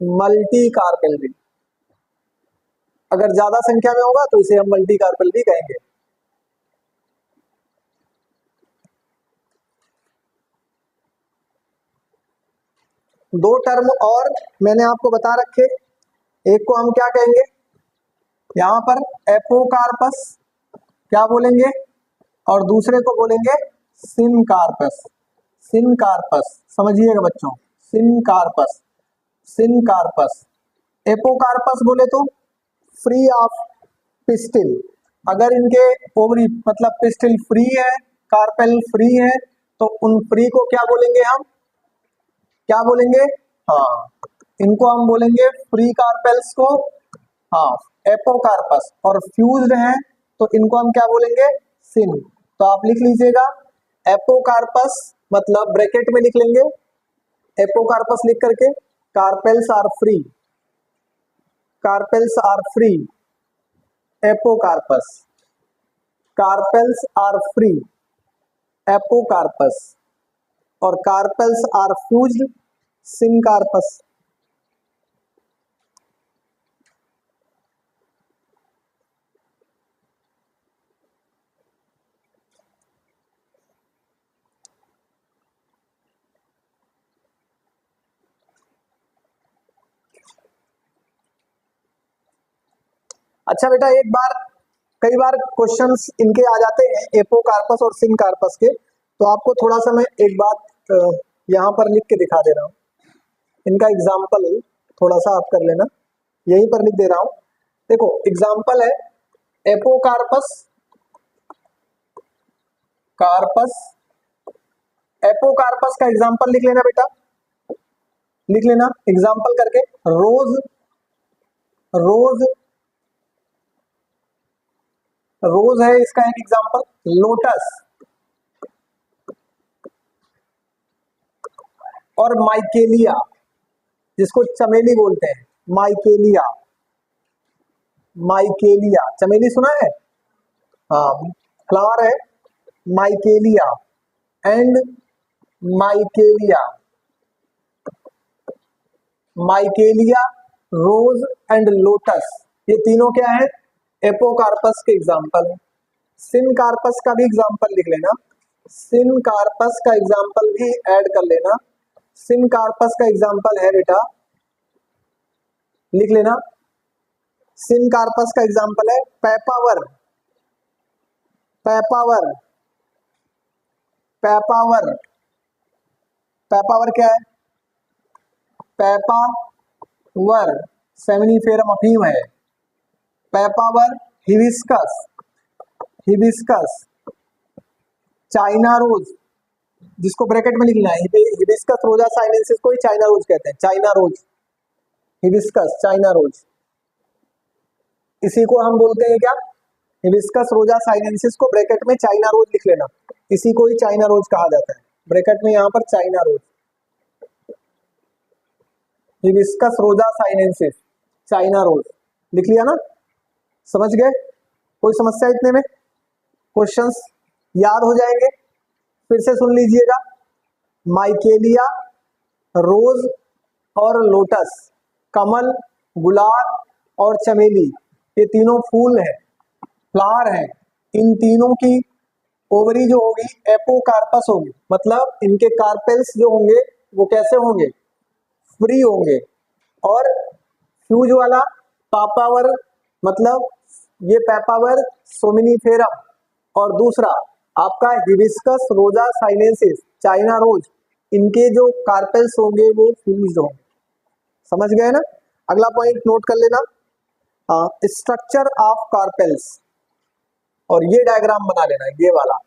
मल्टी कार्पेलरी। अगर ज्यादा संख्या में होगा तो इसे हम मल्टी कार्पेलरी कहेंगे। दो टर्म और मैंने आपको बता रखे, एक को हम क्या कहेंगे, यहां पर एपोकार्पस क्या बोलेंगे, और दूसरे को बोलेंगे सिनकार्पस। सिनकार्पस समझिएगा बच्चों, सिनकार्पस, सिनकार्पस। एपोकार्पस बोले तो फ्री ऑफ पिस्टिल, अगर इनके ओवरी मतलब पिस्टिल फ्री है, कार्पेल फ्री है, तो उन फ्री को क्या बोलेंगे हम, क्या बोलेंगे, हाँ, इनको हम बोलेंगे फ्री कार्पेल्स को, हाँ, एपोकार्पस। और फ्यूज्ड हैं तो इनको हम क्या बोलेंगे, सिन। तो आप लिख लीजिएगा एपोकार्पस, मतलब ब्रैकेट में लिख लेंगे एपोकार्पस लिख करके, carpels are free, carpels are free, apocarpous, carpels are free, apocarpous, और कार्पेल्स आर फ्यूज्ड, सिनकार्पस। अच्छा बेटा, एक बार कई बार क्वेश्चंस इनके आ जाते हैं एपोकार्पस और सिनकार्पस के, तो आपको थोड़ा सा मैं एक बात यहाँ पर लिख के दिखा दे रहा हूँ, इनका एग्जाम्पल थोड़ा सा आप कर लेना, यहीं पर लिख दे रहा हूँ। देखो एग्जाम्पल है एपोकार्पस, कार्पस, एपोकार्पस का एग्जाम्पल लिख लेना बेटा, लिख लेना एग्जाम्पल करके, रोज, रोज, रोज है इसका एक एग्जाम्पल, लोटस और माइकेलिया, जिसको चमेली बोलते हैं, माइकेलिया, माइकेलिया, चमेली सुना है, हाँ, फ्लावर है माइकेलिया एंड माइकेलिया, माइकेलिया, रोज एंड लोटस, ये तीनों क्या है, एपोकार्पस के एग्जाम्पल है। सिनकार्पस का भी एग्जाम्पल लिख लेना, सिनकार्पस का एग्जाम्पल भी ऐड कर लेना। सिनकार्पस का एग्जाम्पल है बेटा, लिख लेना, सिनकार्पस का एग्जाम्पल है पेपावर, पेपावर, पेपावर, पेपावर क्या है, पेपावर सेमिनिफेरम अफीम है, पेपावर, हिबिस्कस, हिबिस्कस, चाइना रोज, जिसको ब्रैकेट में लिखना है, हिबिस्कस रोजा साइनेंसिस को ही चाइना रोज कहते हैं, China rose, hibiscus, China rose, इसी को हम बोलते हैं क्या, हिबिस्कस रोजा साइनेंसिस को ब्रैकेट में चाइना रोज लिख लेना, इसी को ही चाइना रोज कहा जाता है, ब्रैकेट में यहाँ पर चाइना रोज, हिबिस्कस रोजा साइनेंसिस, चाइना रोज, लिख लिया ना, समझ गए, कोई समस्या इतने में, क्वेश्चंस याद हो जाएंगे। फिर से सुन लीजिएगा, माइकेलिया, रोज और लोटस, कमल, गुलाब और चमेली, ये तीनों फूल हैं, फ्लावर हैं। इन तीनों की ओवरी जो होगी एपोकार्पस होगी, मतलब इनके कार्पेल्स जो होंगे वो कैसे होंगे, फ्री होंगे। और फ्यूज वाला पापावर, मतलब ये पेपावर सोमिनिफेरम, और दूसरा आपका हिबिस्कस रोजा साइनेंसिस, चाइना रोज, इनके जो कार्पेल्स होंगे वो फ्यूज होंगे। समझ गए ना। अगला पॉइंट नोट कर लेना, स्ट्रक्चर ऑफ कार्पेल्स, और ये डायग्राम बना लेना, ये वाला।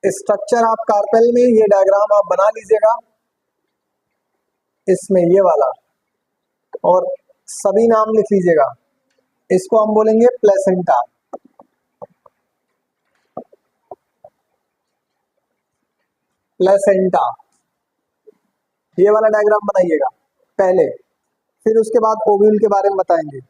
स्ट्रक्चर ऑफ कार्पेल में ये डायग्राम आप बना लीजिएगा, इसमें ये वाला, और सभी नाम लिख लीजिएगा। इसको हम बोलेंगे प्लेसेंटा, प्लेसेंटा, ये वाला डायग्राम बनाइएगा पहले, फिर उसके बाद ओव्यूल के बारे में बताएंगे।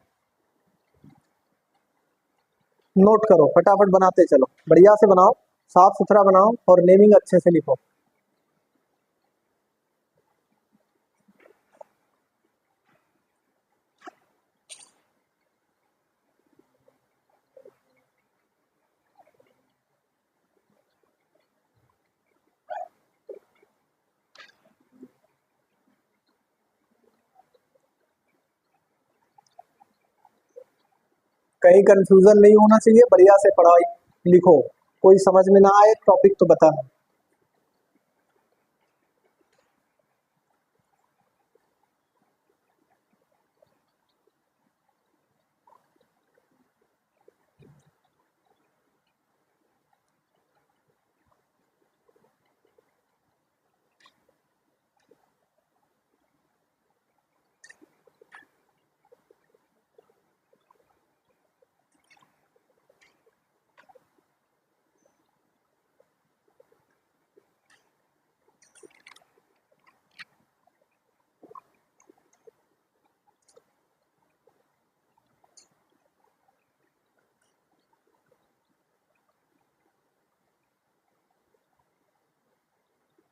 नोट करो, फटाफट बनाते चलो, बढ़िया से बनाओ, साफ सुथरा बनाओ और नेमिंग अच्छे से लिखो। कहीं कंफ्यूजन नहीं होना चाहिए, बढ़िया से पढ़ाई लिखो, कोई समझ में ना आए टॉपिक तो बताना।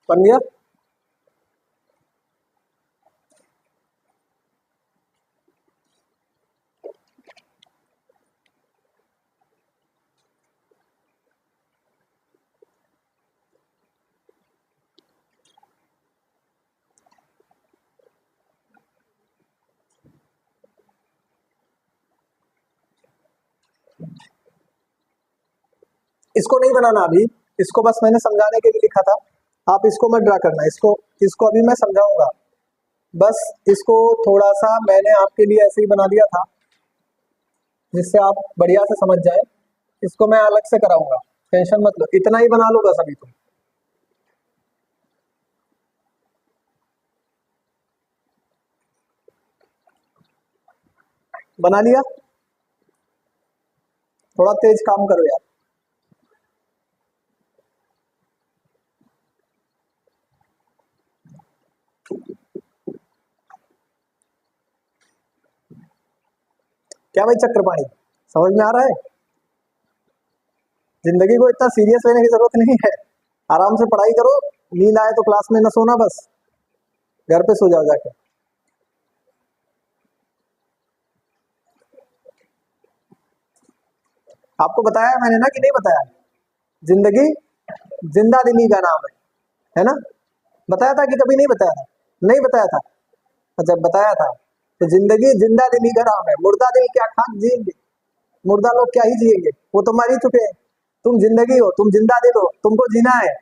बन गया। इसको नहीं बनाना अभी, इसको बस मैंने समझाने के लिए लिखा था, आप इसको मत ड्रा करना, इसको इसको अभी मैं समझाऊंगा, बस इसको थोड़ा सा मैंने आपके लिए ऐसे ही बना दिया था जिससे आप बढ़िया से समझ जाए। इसको मैं अलग से कराऊंगा, टेंशन मत लो, इतना ही बना लो बस अभी तुम। बना लिया, थोड़ा तेज काम करो यार। क्या भाई चक्रपाणी, समझ में आ रहा है? जिंदगी को इतना सीरियस लेने की जरूरत नहीं है, आराम से पढ़ाई करो, नींद आए तो क्लास में न सोना, बस घर पे सो जाओ जाके। आपको बताया मैंने ना कि नहीं बताया, जिंदगी जिंदा दिली का नाम है ना? बताया था कि कभी नहीं बताया था? नहीं बताया था? अच्छा बताया था। तो जिंदगी जिंदा दिली का नाम है, मुर्दा दिल क्या खाक जिएंगे, मुर्दा लोग क्या ही जिएंगे, वो तो मर ही चुके हैं। तुम जिंदगी हो, तुम जिंदा दिल हो, तुमको जीना है।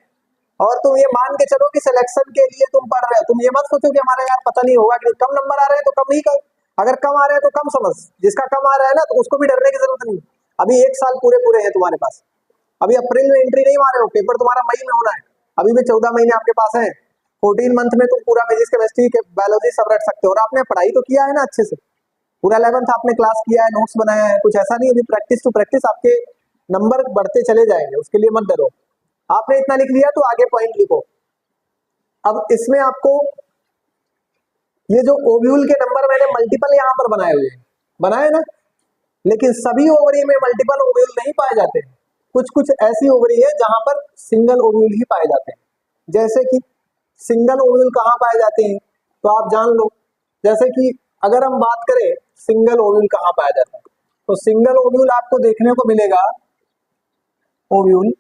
और तुम ये मान के चलो कि सिलेक्शन के लिए तुम पढ़ रहे हो, तुम ये मत सोचो कि हमारा यार पता नहीं होगा कि कम नंबर आ रहे हैं तो कम ही कर, अगर कम आ रहे हैं तो कम समझ, जिसका कम आ रहा है ना तो उसको भी डरने की जरूरत नहीं। अभी 1 साल पूरे पूरे है तुम्हारे पास, अभी अप्रैल में एंट्री नहीं मारे हो, पेपर तुम्हारा मई में होना है, अभी भी 14 महीने आपके पास है। 14 मंथ में तुम पूरा फिजिक्स केमिस्ट्री के बायोलॉजी सब रट सकते हो, और आपने पढ़ाई तो किया है ना अच्छे से, पूरा 11th आपने क्लास किया है, नोट्स बनाया है, कुछ ऐसा नहीं, अभी प्रैक्टिस टू प्रैक्टिस आपके नंबर बढ़ते चले जाएंगे, उसके लिए मत डरो। आपने इतना लिख लिया तो आगे पॉइंट लिखो। अब इसमें आपको ये जो ओव्यूल के नंबर मैंने मल्टीपल यहाँ पर बनाए हुए हैं, बनाए ना, लेकिन सभी ओवरी में मल्टीपल ओव्यूल नहीं पाए जाते हैं। कुछ कुछ ऐसी ओवरी है जहां पर सिंगल ओव्यूल ही पाए जाते हैं। जैसे कि सिंगल ओव्यूल कहाँ पाए जाते हैं तो आप जान लो। जैसे कि अगर हम बात करें सिंगल ओव्यूल कहाँ पाया जाता है, तो सिंगल ओव्यूल आपको देखने को मिलेगा ओव्यूल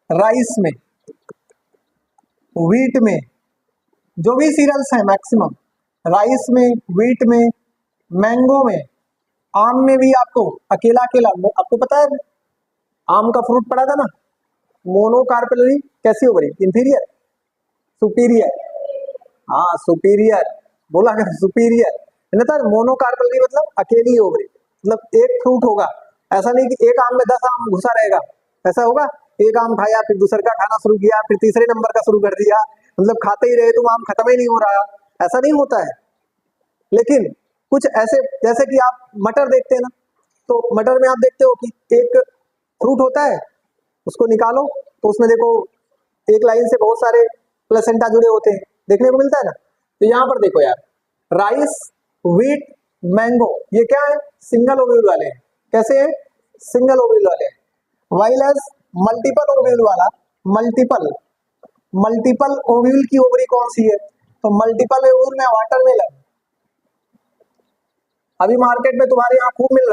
राइस में, व्हीट में, जो भी सीरियल्स हैं मैक्सिमम, राइस में, व्हीट में, मैंगो में, आम में भी आपको अकेला अकेला, आपको पता है आम का फ्रूट पड़ा था ना, मोनोकार्पेलरी कैसी ओवरी, इंफीरियर, सुपीरियर, हाँ सुपीरियर बोला कर, सुपीरियर मोनोकार्पेलरी मतलब अकेली ओवरी, मतलब एक फ्रूट होगा। ऐसा नहीं कि एक आम में 10 आम घुसा रहेगा, ऐसा होगा एक आम खाया फिर दूसरे का खाना शुरू किया फिर तीसरे नंबर का शुरू कर दिया, मतलब खाते ही रहे तुम, आम खत्म ही नहीं हो रहा, ऐसा नहीं होता है। लेकिन कुछ ऐसे, जैसे कि आप मटर देखते हैं ना, तो मटर में आप देखते हो कि एक फ्रूट होता है, उसको निकालो तो उसमें देखो एक लाइन से बहुत सारे प्लेसेंटा जुड़े होते हैं, देखने को मिलता है ना। तो यहाँ पर देखो यार, राइस, व्हीट, मैंगो, ये क्या है, सिंगल ओव्यूल वाले हैं। कैसे है, सिंगल ओव्यूल वाले हैं। वाइल एज मल्टीपल ओव्यूल वाला, मल्टीपल ओव्यूल की ओवरी कौन सी है, तो मल्टीपल ओव्यूल में वाटरमेलन, अभी मार्केट में तुम्हारे यहाँ खूब मिल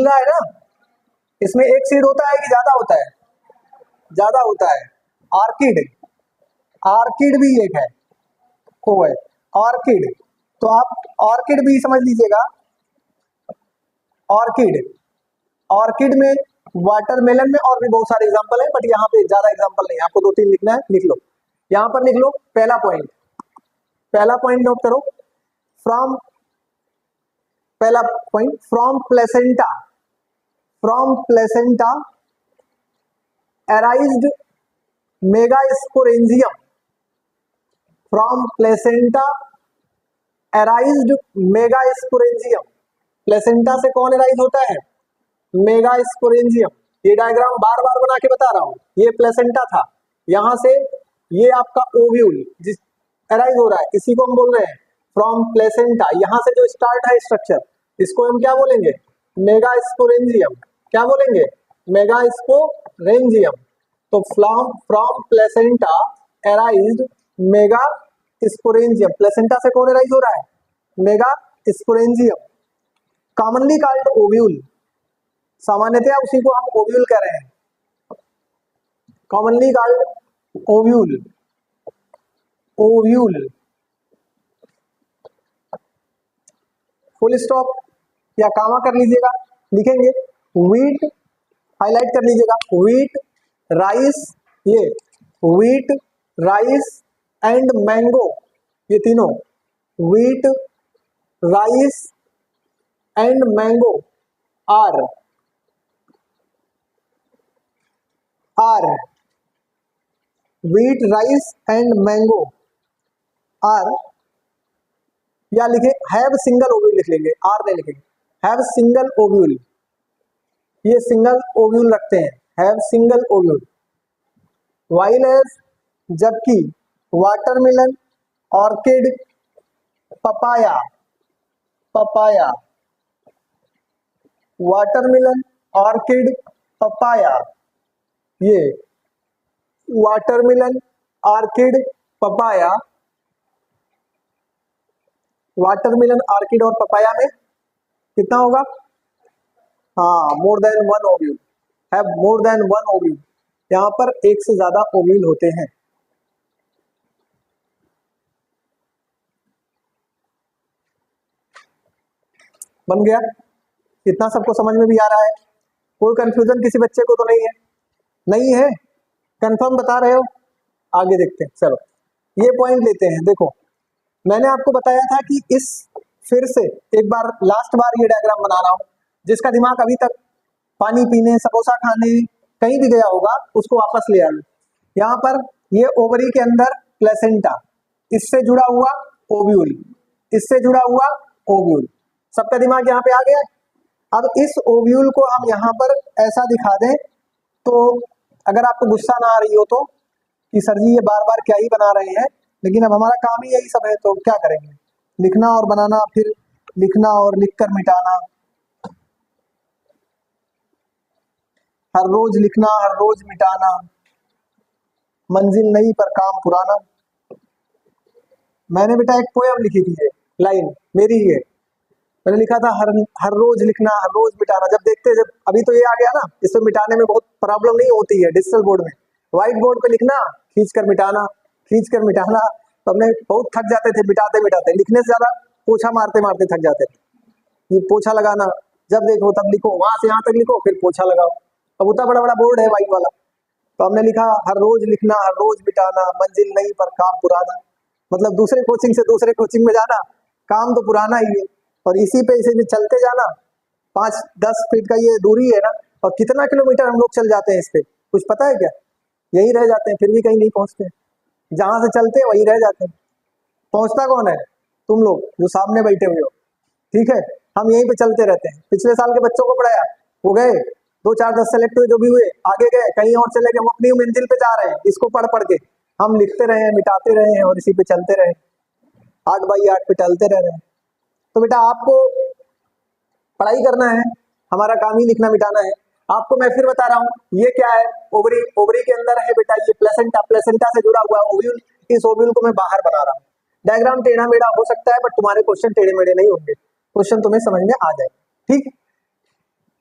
रहा है ना। इसमें एक सीड होता है कि ज्यादा होता है, ज्यादा होता है। ऑर्किड, ऑर्किड भी एक है, वो है ऑर्किड, तो आप ऑर्किड भी समझ लीजिएगा। ऑर्किड, ऑर्किड में, वाटरमेलन में और भी बहुत सारे एग्जांपल है, बट यहाँ पे ज्यादा एग्जांपल नहीं, आपको 2-3 लिखना है, लिख लो। यहाँ पर लिख लो पहला पॉइंट नोट करो, फ्रॉम, पहला point, from placenta arised megasporangium, from placenta arised megasporangium. Placenta से कौन अराइज होता है, मेगास्पोरेंजियम। ये डायग्राम बार बार बना के बता रहा हूं, ये प्लेसेंटा था, यहां से ये आपका ओव्यूल जिस अराइज हो रहा है, इसी को हम बोल रहे हैं फ्रॉम प्लेसेंटा। यहां से जो स्टार्ट है स्ट्रक्चर, इसको हम क्या बोलेंगे, मेगास्पोरेंजियम। क्या बोलेंगे, मेगास्पोरेंजियम। तो from placenta arised megasporangium, placenta से कौन अराइज हो रहा है, मेगास्पोरेंजियम। कॉमनली कॉल्ड ओव्यूल, सामान्यतया उसी को हम ओव्यूल कह रहे हैं, commonly called ovule, ovule. Full stop या कामा कर लीजिएगा, लिखेंगे व्हीट, हाईलाइट कर लीजिएगा, व्हीट, राइस, ये व्हीट, राइस एंड मैंगो, ये तीनों, wheat, rice and mango are wheat, rice and mango are, या लिखे हैव सिंगल ओव्यूल, लिख लेंगे, आर नहीं लिखेंगे, हैव सिंगल ओव्यूल, ये सिंगल ओव्यूल रखते हैं, have single ovule. While as, जबकि, watermelon, orchid, papaya, watermelon, orchid, papaya, ये watermelon, orchid, papaya, watermelon, orchid और पपाया में कितना होगा, हाँ more than one ovule, have more than one ovule, यहाँ पर एक से ज्यादा ओव्यूल होते हैं। बन गया, इतना सबको समझ में भी आ रहा है, कोई कंफ्यूजन किसी बच्चे को तो नहीं है, नहीं है, कंफर्म बता रहे हो। आगे देखते हैं, चलो ये पॉइंट लेते हैं। देखो मैंने आपको बताया था कि इस, फिर से एक बार लास्ट बार ये डायग्राम बना रहा हूं, जिसका दिमाग अभी तक पानी पीने, समोसा खाने कहीं भी गया होगा उसको वापस ले आए। यहाँ पर ये ओवरी के अंदर प्लेसेंटा, इससे जुड़ा हुआ ओव्यूल, इससे जुड़ा हुआ ओव्यूल, सबका दिमाग यहाँ पे आ गया। अब इस ओव्यूल को हम यहाँ पर ऐसा दिखा दें, तो अगर आपको गुस्सा ना आ रही हो तो, कि सर जी ये बार बार क्या ही बना रहे हैं, लेकिन अब हमारा काम ही यही सब है, तो क्या करेंगे, लिखना और बनाना, फिर लिखना और लिखकर मिटाना, हर रोज लिखना हर रोज मिटाना, मंजिल नई पर काम पुराना। मैंने बेटा एक पोयम लिखी थी, ये लाइन मेरी ही है। मैंने लिखा था हर हर रोज लिखना हर रोज मिटाना। जब अभी तो ये आ गया ना, इसमें मिटाने में बहुत प्रॉब्लम नहीं होती है डिजिटल बोर्ड में। व्हाइट बोर्ड पे लिखना, खींच कर मिटाना, खींच कर मिटाना। तो हमने बहुत थक जाते थे मिटाते मिटाते, लिखने से ज्यादा पोछा मारते मारते थक जाते थे। ये पोछा लगाना, जब देखो तब लिखो, वहां से यहाँ तक लिखो फिर पोछा लगाओ। अब उतना बड़ा बड़ा बोर्ड है व्हाइट वाला, तो हमने लिखा हर रोज लिखना हर रोज मिटाना, मंजिल नई पर काम पुराना। मतलब दूसरे कोचिंग से दूसरे कोचिंग में जाना, काम तो पुराना ही है, और इसी पे इसे भी चलते जाना। 5-10 फीट का ये दूरी है ना, और कितना किलोमीटर हम लोग चल जाते हैं इस पे, कुछ पता है क्या? यही रह जाते हैं, फिर भी कहीं नहीं पहुंचते। जहां से चलते हैं वहीं रह जाते हैं। पहुंचता कौन है? तुम लोग जो सामने बैठे हुए हो, ठीक है। हम यहीं पे चलते रहते हैं। पिछले साल के बच्चों को पढ़ाया, वो गए 2-4-10 सेलेक्ट हुए, जो भी हुए आगे गए, कहीं और चले गए, वो अपनी मंजिल पे जा रहे हैं। इसको पढ़ पढ़ के हम लिखते रहे, मिटाते रहे और इसी पे चलते रहे, 8x8 पे चलते रह रहे हैं। तो बेटा आपको पढ़ाई करना है, हमारा काम ही लिखना मिटाना है। आपको मैं फिर बता रहा हूँ, ये क्या है? ओवरी, ओवरी के अंदर है बेटा ये प्लेसेंटा, प्लेसेंटा से जुड़ा हुआ ओव्यूल। इस ओव्यूल को मैं बाहर बना रहा हूँ। डायग्राम टेढ़ा मेढ़ा हो सकता है, बट तुम्हारे क्वेश्चन टेढ़े मेढ़े नहीं होंगे, क्वेश्चन तुम्हें समझ में आ जाए, ठीक।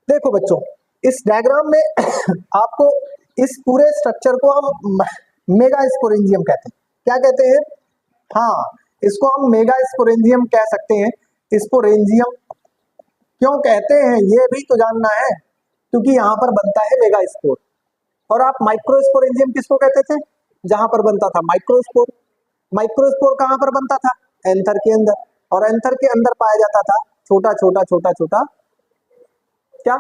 देखो बच्चों, इस डायग्राम में आपको इस पूरे स्ट्रक्चर को हम मेगा स्पोरेंजियम कहते हैं। क्या कहते हैं? हाँ, इसको हम मेगा स्पोरेंजियम कह सकते हैं। स्पोरेंजियम क्यों कहते हैं ये भी तो जानना है, क्योंकि यहाँ पर बनता है मेगा स्पोर। और आप माइक्रोस्पोरेंजियम किसको कहते थे? जहां पर बनता था माइक्रोस्पोर। माइक्रोस्पोर कहाँ पर बनता था? एंथर के अंदर। और एंथर के अंदर पाया जाता था छोटा छोटा छोटा छोटा क्या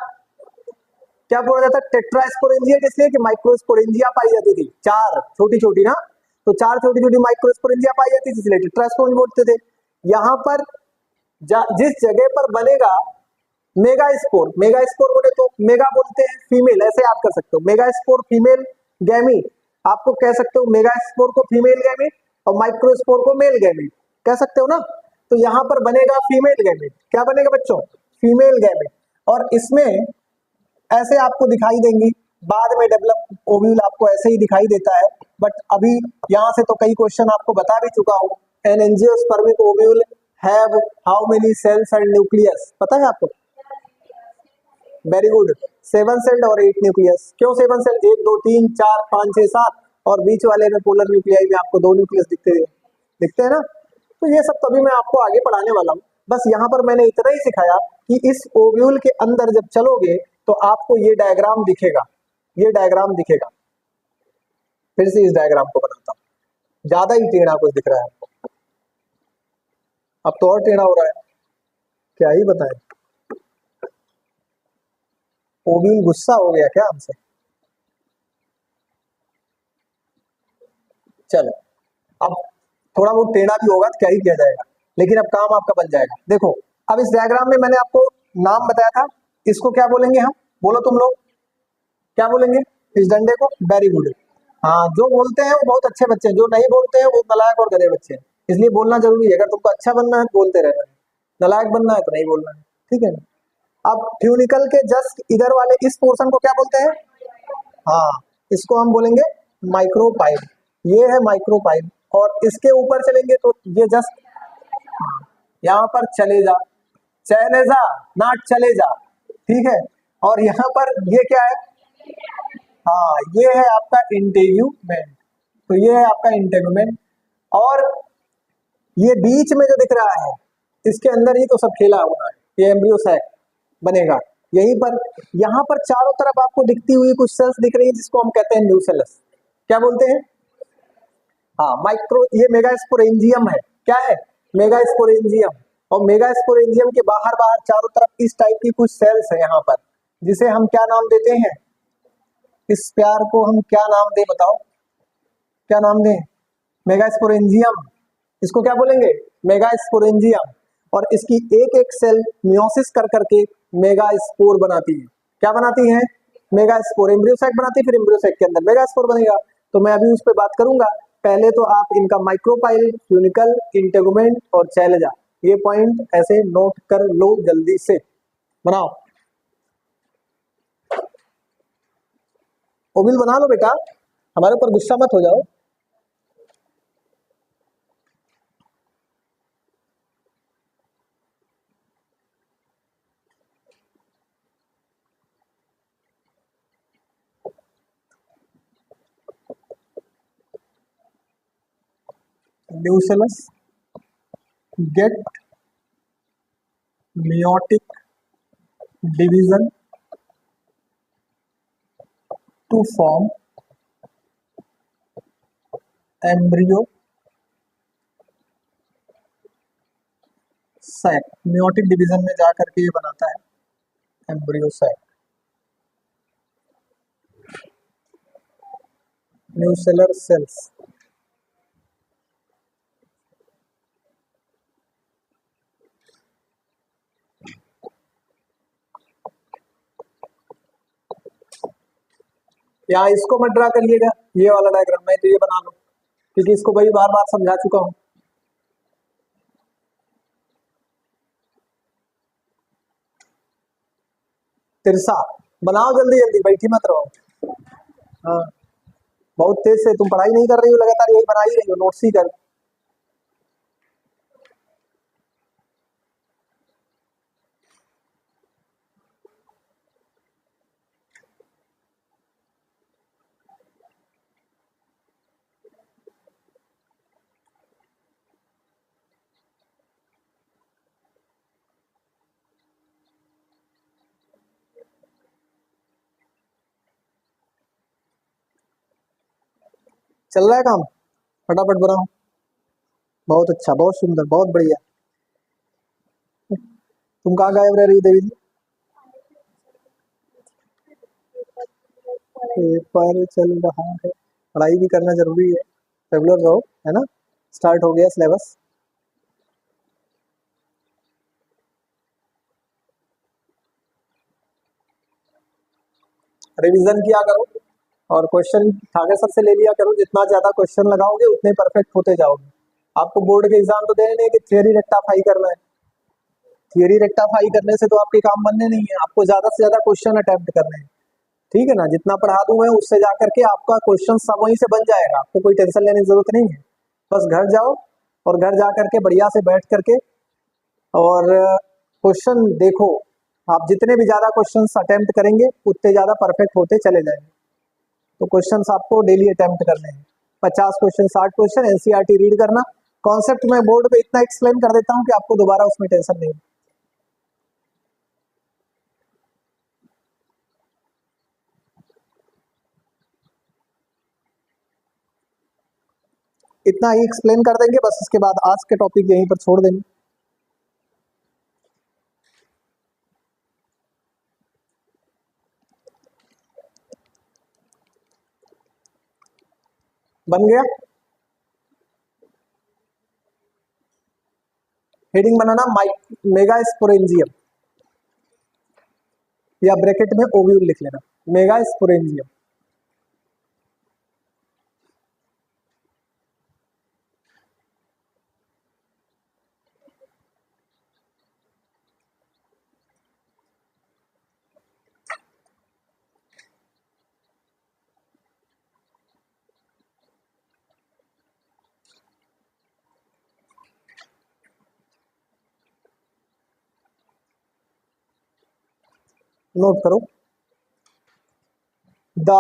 क्या बोला जाता है? टेट्रास्पोरेंजिया। इसलिए कि माइक्रोस्पोरेंजिया पाई जाती थी, 4 छोटी छोटी ना, तो 4 छोटी छोटी माइक्रोस्पोरेंजिया पाई जाती थी, इसलिए टेट्रास्पोरेंजिया बोलते थे। यहाँ पर जिस जगह पर बनेगा मेगा स्पोर, मेगा स्पोर बोले तो मेगा बोलते हैं फीमेल, ऐसे याद कर सकते हो। मेगा स्पोर फीमेल गैमीट, आपको कह सकते हो मेगा स्पोर को फीमेल गैमीट और माइक्रोस्पोर को मेल गैमीट कह सकते हो ना। तो यहाँ पर बनेगा फीमेल गैमीट। क्या बनेगा बच्चों? Female gamete. और इसमें ऐसे आपको दिखाई देंगी, बाद में डेवलप ओव्यूल आपको ऐसे ही दिखाई देता है, बट अभी यहाँ से तो कई क्वेश्चन आपको बता भी चुका हूँ। An angiospermic ovule have how many cells and nucleus, पता है आपको? वेरी गुड, 7 सेल्ड और 8 न्यूक्लियस। क्यों 7 सेल? 1 2 3 4 5 6 7, और बीच वाले में पोलर न्यूक्लियाई में आपको 2 न्यूक्लियस दिखते हैं ना। तो ये सब तो अभी मैं आपको आगे पढ़ाने वाला हूँ। बस यहाँ पर मैंने इतना ही सिखाया कि इस ओव्यूल के अंदर जब चलोगे तो आपको ये डायग्राम दिखेगा, ये डायग्राम दिखेगा। फिर से इस डायग्राम को बनाता हूँ, ज्यादा ही टेढ़ा कुछ दिख रहा है आपको, अब तो और टेढ़ा हो रहा है, क्या ही बताएं। ओव्यूल गुस्सा हो गया क्या हमसे? चलो, अब थोड़ा बहुत टेढ़ा भी होगा तो क्या ही किया जाएगा, लेकिन अब काम आपका बन जाएगा। देखो, अब इस डायग्राम में मैंने आपको नाम बताया था, इसको क्या बोलेंगे हम? बोलो तुम लोग, क्या बोलेंगे इस डंडे को? Very good. हाँ, जो बोलते हैं वो बहुत अच्छे बच्चे हैं, जो नहीं बोलते हैं वो नलायक और गधे बच्चे हैं। इसलिए बोलना जरूरी है। अगर तुमको अच्छा बनना है तो बोलते रहना है, नलायक बनना है तो नहीं बोलना है, ठीक है ना। अब ट्यूनिकल के जस्ट इधर वाले इस पोर्शन को क्या बोलते हैं? हाँ, इसको हम बोलेंगे माइक्रोपाइल। ये है माइक्रोपाइल। और इसके ऊपर चलेंगे तो ये जस्ट यहाँ पर चले जा, नॉट चले जा, ठीक है। और यहाँ पर ये क्या है? हाँ, ये है आपका इंटेग्यूमेंट। तो ये है आपका इंटेग्यूमेंट। और ये बीच में जो दिख रहा है, इसके अंदर ही तो सब खेला हुआ है, ये एम्ब्रियो सैक बनेगा यहीं पर। यहाँ पर चारों तरफ आपको दिखती हुई कुछ सेल्स दिख रही है, जिसको हम कहते हैं न्यूसेलस। क्या बोलते हैं? हाँ, ये मेगास्पोरेंजियम है। क्या है? मेगास्पोरेंजियम। और मेगास्पोरेंजियम के बाहर बाहर चारों तरफ इस टाइप की कुछ सेल्स है यहाँ पर, जिसे हम क्या नाम देते हैं? इस प्यार को हम क्या नाम दें बताओ, क्या नाम दें? मेगास्पोरेंजियम। इसको क्या बोलेंगे? मेगास्पोरेंजियम। और इसकी एक एक सेल मियोसिस कर करके मेगास्पोर बनाती है। क्या बनाती है? मेगास्पोर। एम्ब्रियोसाइट बनाती है, फिर एम्ब्रियोसाइट के अंदर मेगास्पोर बनेगा। तो मैं अभी उस पर बात करूंगा। पहले तो आप इनका माइक्रोपाइल, ट्यूनिकल, इंटेगुमेंट और चैलेजा, ये पॉइंट ऐसे नोट कर लो जल्दी से, बनाओ। ओबिल बना लो बेटा, हमारे ऊपर गुस्सा मत हो जाओ। Nucellus get meiotic division to form embryo sac। meiotic division में जा करके ये बनाता है embryo sac। nucellar cells यहाँ इसको मत ड्रा करिएगा, ये वाला डायग्राम में तो ये बना लो, क्योंकि इसको भाई बार बार समझा चुका हूं। तिरसा बनाओ, जल्दी जल्दी, बैठी मत रहो। हाँ, बहुत तेज से तुम पढ़ाई नहीं कर रही हो, लगातार यही बना ही रही हो, नोट्स ही कर। चल रहा है काम, फटाफट बनाओ। बहुत अच्छा, बहुत सुंदर, बहुत बढ़िया। तुम कहाँ गायब रह रही हो देवी जी? पेपर चल रहा है, पढ़ाई भी करना जरूरी है, रेगुलर रहो, है ना। स्टार्ट हो गया सिलेबस। रिवीजन किया करो और क्वेश्चन ठाकर सर से ले लिया करो। जितना ज्यादा क्वेश्चन लगाओगे उतने परफेक्ट होते जाओगे। आपको बोर्ड के एग्जाम तो देने नहीं कि थियरी रेक्टाफाई करना है। थियरी रेक्टाफाई करने से तो आपके काम बनने नहीं है, आपको ज्यादा से ज्यादा क्वेश्चन अटेम्प्ट करने हैं, ठीक है ना। जितना पढ़ा दूं मैं उससे जाकर के आपका क्वेश्चन सब वहीं से बन जाएगा, आपको कोई टेंशन लेने की जरूरत नहीं है। बस घर जाओ और घर जा करके बढ़िया से बैठ करके और क्वेश्चन देखो। आप जितने भी ज्यादा क्वेश्चंस अटेम्प्ट करेंगे उतने ज्यादा परफेक्ट होते चले जाएंगे। तो क्वेश्चंस आपको डेली अटेम्प्ट करने हैं, 50 क्वेश्चन 60 क्वेश्चन एनसीईआरटी रीड करना। कॉन्सेप्ट मैं बोर्ड पे इतना एक्सप्लेन कर देता हूँ कि आपको दोबारा उसमें टेंशन नहीं। इतना ही एक्सप्लेन कर देंगे बस, इसके बाद आज के टॉपिक यहीं पर छोड़ देंगे। बन गया। हेडिंग बनाना मेगा स्पोरेंजियम, या ब्रैकेट में ओव्यूल लिख लेना, मेगा स्पोरेंजियम। नोट करो, the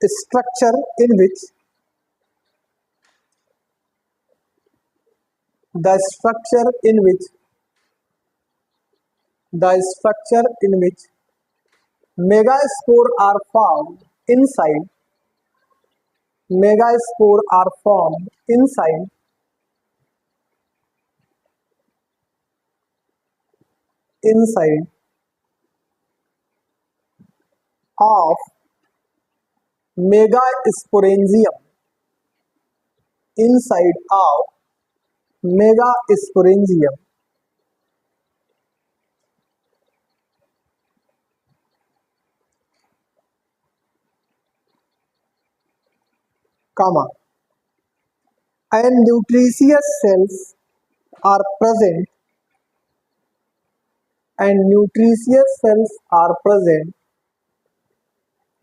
structure in which the structure in which the structure in which megaspore are formed inside megaspore are formed inside of megasporangium, inside of megasporangium, comma, and nutritious cells are present and nutritious cells are present,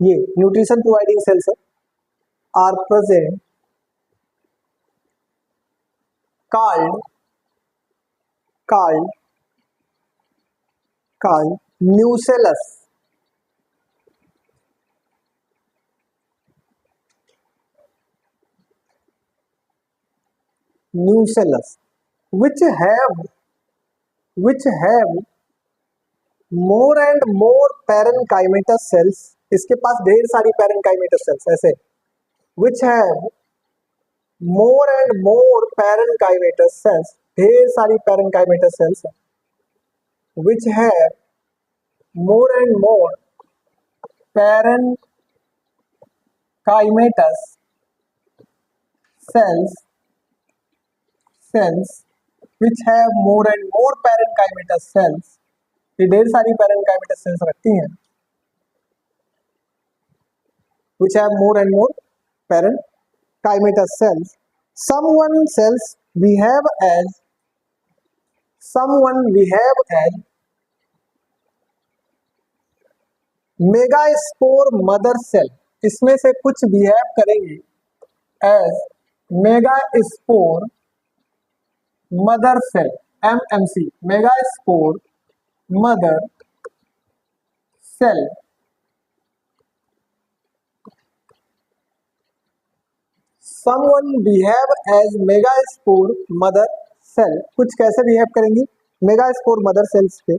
ये nutrition providing cells are present, called nucellus. Nucellus, which have more and more parenchymatous cells, इसके पास ढेर सारी parenchymatous cells ऐसे, which have more and more parenchymatous cells, ढेर सारी parenchymatous cells, which have more and more parenchymatous cells, which have more and more parenchymatous cells, ये ढेर सारी parenchymatous cells रखती हैं, which have more and more parenchymatous cells. Someone we have as megaspore mother cell, इसमें से कुछ behave करेंगे as megaspore mother cell, MMC, megaspore mother cell. Someone behave as megaspore mother cell, कुछ कैसे behave करेंगी megaspore mother cells के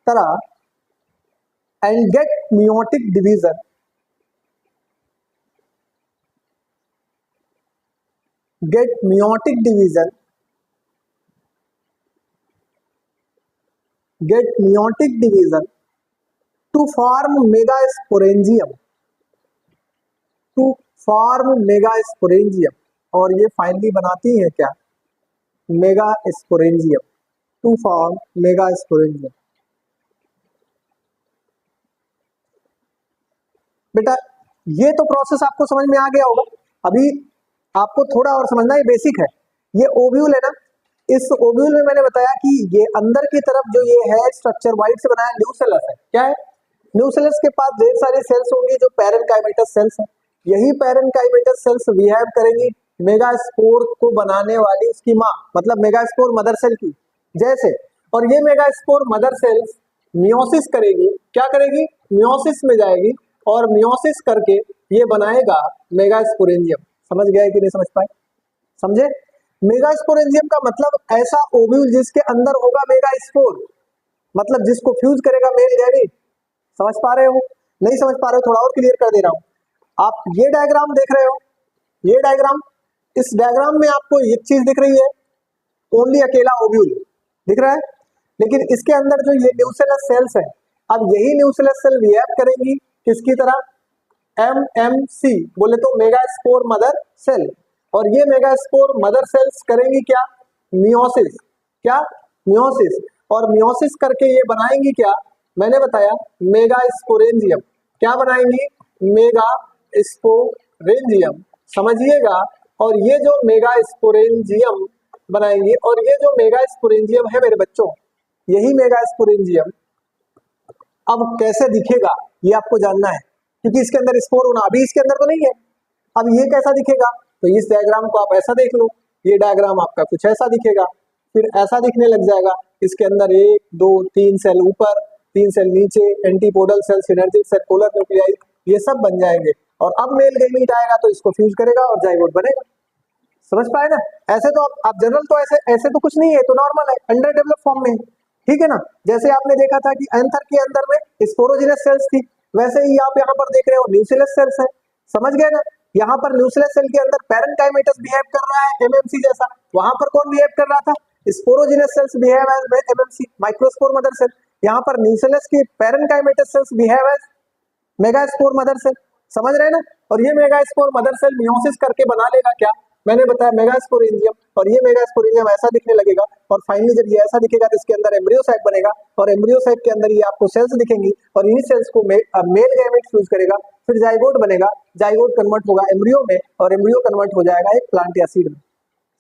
तरह, and get meiotic division, to form megasporangium, और ये फाइनली बनाती है क्या मेगास्पोरेंजियम, टू फॉर्म मेगास्पोरेंजियम. बेटा ये तो प्रोसेस आपको समझ में आ गया होगा, अभी आपको थोड़ा और समझना, ये बेसिक है. ये ओव्यूल है ना, इस ओव्यूल में मैंने बताया कि ये अंदर की तरफ जो ये है स्ट्रक्चर व्हाइट से बनाया न्यूसेलस है. क्या है न्यूसेलस के पास ढेर सारे सेल्स होंगे जो पैरेनकाइमेटस सेल्स हैं. यही पैरेनकाइमेटस सेल्स बिहेव करेंगी मेगास्पोर को बनाने वाली उसकी माँ, मतलब मेगास्पोर मदर सेल की जैसे. और ये मेगास्पोर मदर सेल्स मियोसिस करेगी, क्या करेगी मियोसिस में जाएगी और मियोसिस करके ये बनाएगा मेगास्पोरेंजियम. समझ गया कि नहीं समझ पाए? समझे? मेगास्पोरेंजियम का मतलब ऐसा ओव्यूल जिसके अंदर होगा मेगास्पोर, मतलब जिसको फ्यूज करेगा मेल गैमीट. समझ पा रहे हो? नहीं समझ पा रहे हो? थोड़ा और क्लियर कर दे रहा हूं. आप ये डायग्राम देख रहे हो, ये डायग्राम, इस डायग्राम में आपको एक चीज दिख रही है, ओनली अकेला ओव्यूल दिख रहा है, लेकिन इसके अंदर जो ये न्यूसेलस सेल्स है, अब यही न्यूसेलस सेल बिहेव करेंगी किसकी तरह MMC, बोले तो मेगास्पोर मदर सेल. और ये मेगास्पोर मदर सेल्स करेंगी क्या मियोसिस, क्या मियोसिस, और मियोसिस करके ये बनाएंगी क्या, मैंने बताया मेगास्पोरेंजियम. क्या बनाएंगी मेगास्पोरेंजियम, समझिएगा. और ये जो मेगास्पोरेंजियम बनाएंगे, और ये जो मेगास्पोरेंजियम है मेरे बच्चों, यही मेगास्पोरेंजियम अब कैसे दिखेगा ये आपको जानना है, क्योंकि इसके अंदर स्पोर होना, अभी इसके अंदर तो नहीं है. अब ये कैसा दिखेगा, तो इस डायग्राम को आप ऐसा देख लो, ये डायग्राम आपका कुछ ऐसा दिखेगा, फिर ऐसा दिखने लग जाएगा. इसके अंदर 1 2 3 सेल ऊपर, 3 सेल नीचे, antipodal cell, synergic cell, polar nuclei, ये सब बन जाएंगे. और अब मेल गैमीट आएगा तो इसको फ्यूज करेगा और जाइगोट बनेगा. समझ पाए ना? ऐसे तो आप जनरल तो ऐसे तो कुछ नहीं है, तो नॉर्मल है, अंडर डेवलप फॉर्म में, ठीक है ना. जैसे आपने देखा था कि एंथर के अंदर में स्पोरोजिनस सेल्स थी, वैसे ही आप यहाँ पर देख रहे हो न्यूसेलस सेल्स है. समझ गए ना? यहाँ पर न्यूसेलस सेल के अंदर पैरेनकाइमेटस बिहेव कर रहा है MMC जैसा, वहां पर कौन बिहेव कर रहा था sporogenous cells behave as MMC microspore mother cell. यहाँ पर न्यूसेलस की parenchymatous cells behave as megaspore mother cell. समझ रहे हैं ना? और ये मेगास्पोर मदर सेल मियोसिस करके बना लेगा क्या, मैंने बताया मेगास्पोरेंजियम. और ये मेगास्पोरेंजियम ऐसा दिखने लगेगा, और फाइनली जब ये ऐसा दिखेगा तो इसके अंदर एम्ब्रियो सैक बनेगा, और एम्ब्रियो सैक के अंदर ये आपको सेल्स दिखेंगी, और इन्हीं सेल्स को मेल गैमेट फ्यूज करेगा, फिर जाइगोट बनेगा, जाइगोट कन्वर्ट होगा एम्ब्रियो में, और एम्ब्रियो कन्वर्ट हो जाएगा एक प्लांट या सीड में.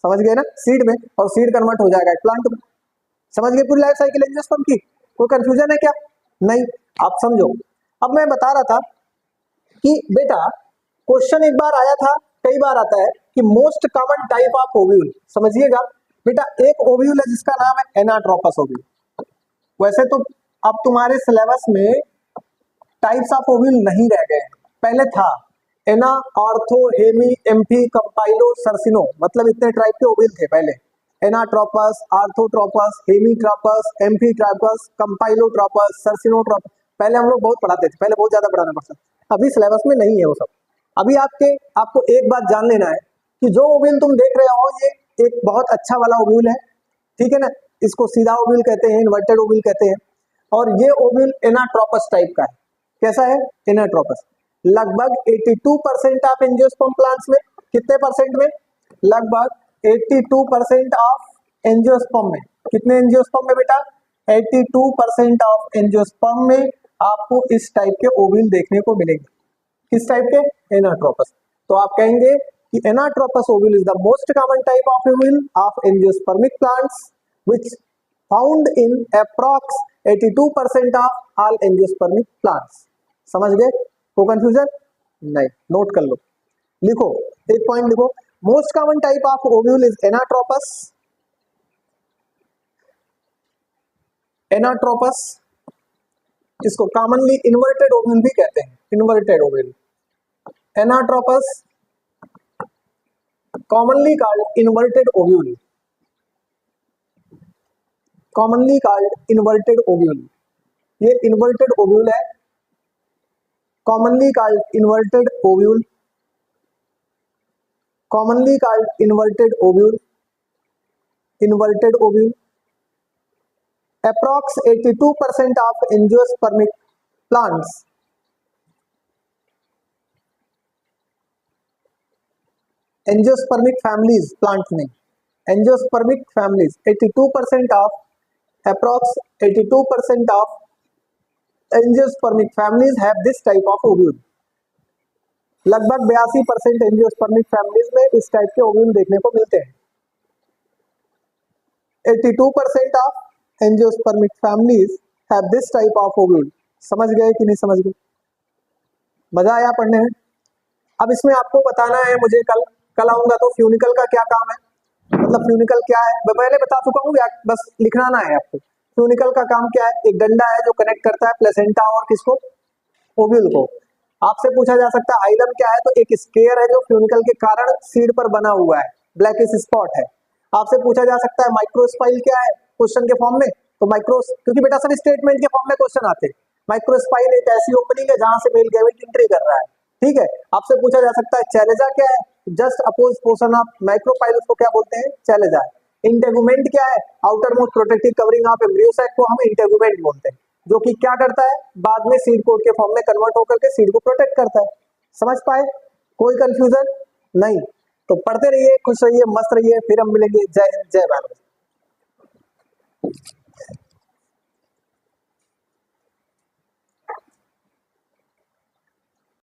समझ गए ना, सीड में, और सीड कन्वर्ट हो जाएगा एक प्लांट में। समझ गए पूरी लाइफ साइकिल एंजियोस्पर्म की? कोई कंफ्यूजन है क्या? नहीं, आप समझो। अब मैं बता रहा था कि बेटा क्वेश्चन एक बार आया था, कई बार आता है कि most common type of ovule. समझिएगा बेटा, एक ओव्यूल है जिसका नाम है एनाट्रोपस ओव्यूल। वैसे तो अब तुम्हारे सिलेबस में टाइप्स ऑफ ओव्यूल नहीं रह गए, पहले था एना, ऑर्थो, हेमी, एम्फी, कंपाइलो, सर्सिनो, मतलब इतने टाइप के ओव्यूल थे पहले। एनाट्रोपस, आर्थोट्रोपस, हेमीट्रोपस, एम्फीट्रोपस, कंपाइलोट्रोपस, सर्सिनोट्रोपस, पहले हम लोग बहुत पढ़ाते थे, पहले बहुत ज्यादा पढ़ाना पड़ता। अभी सिलेबस में नहीं है वो सब। अभी आपको एक बात जान लेना है कि जो ओव्यूल तुम देख रहे हो ये एक बहुत अच्छा वाला ओव्यूल है, ठीक है ना। इसको सीधा ओव्यूल कहते हैं, इन्वर्टेड ओव्यूल कहते हैं, और ये ओव्यूल एनाट्रोपस टाइप का है। कैसा है? एनाट्रोपस। लगभग 82% ऑफ एंजियोस्पर्म प्लांट्स में, कितने परसेंट में? लगभग 82% ऑफ एंजियोस्पर्म में। कितने एंजियोस्पर्म में बेटा? 82% ऑफ एंजियोस्पर्म में आपको इस टाइप के ओव्यूल देखने को मिलेंगे। किस टाइप के? एनाट्रोपस। तो आप कहेंगे कि anatropous ovule is the most common type of ovule of angiospermic plants which found in approx 82% of all angiospermic plants. समझ गए? कोई कंफ्यूजन नहीं? नोट कर लो, लिखो, एक पॉइंट लिखो। Most common type of ovule is anatropous. Anatropous, इसको commonly inverted ovule भी कहते हैं, inverted ovule. Anatropous commonly called inverted ovule, commonly called inverted ovule। ये inverted ovule है, commonly called inverted ovule, commonly called inverted ovule, inverted ovule। approx 82% of angiospermic plants angiospermic families, plant में angiospermic families 82% of, approx 82% of angiospermic families have this type of ovule. लगभग 82% angiospermic families में इस type के ovule देखने को मिलते हैं। 82% of angiospermic families have this type of ovule. समझ गए कि नहीं समझ गए? मजा आया पढ़ने में? अब इसमें आपको बताना है मुझे, कल आऊंगा तो फ्यूनिकल का क्या काम है, मतलब फ्यूनिकल क्या है मैं पहले बता चुका हूँ, बस लिखना ना है आपको। फ्यूनिकल का काम क्या है? एक डंडा है जो कनेक्ट करता है प्लेसेंटा और किसको? ओव्यूल को। आपसे पूछा जा सकता है आइलम क्या है, तो एक स्केयर है जो फ्यूनिकल के कारण सीड पर बना हुआ है, ब्लैकिश स्पॉट है। आपसे पूछा जा सकता है माइक्रोस्पाइल क्या है, क्वेश्चन के फॉर्म में, तो क्योंकि बेटा सब स्टेटमेंट के फॉर्म में क्वेश्चन आते हैं। माइक्रोस्पाइल एक ऐसी ओपनिंग है जहां से मेल गैमेट एंट्री कर रहा है, ठीक है। आपसे पूछा जा सकता है चैलेजा क्या है, just oppose portion of micropylus को क्या बोलते हैं? चैलेजा। इंटेगुमेंट क्या है? Outer most protective covering of embryo sac को हम इंटेगुमेंट बोलते हैं, जो कि क्या करता है? बाद में सीड कोट के फॉर्म में कन्वर्ट होकर के सीड को प्रोटेक्ट करता है। समझ पाए? कोई कंफ्यूजन नहीं? तो पढ़ते रहिए, खुश रहिए, मस्त रहिए, फिर हम मिलेंगे। जय हिंद, जय भारत।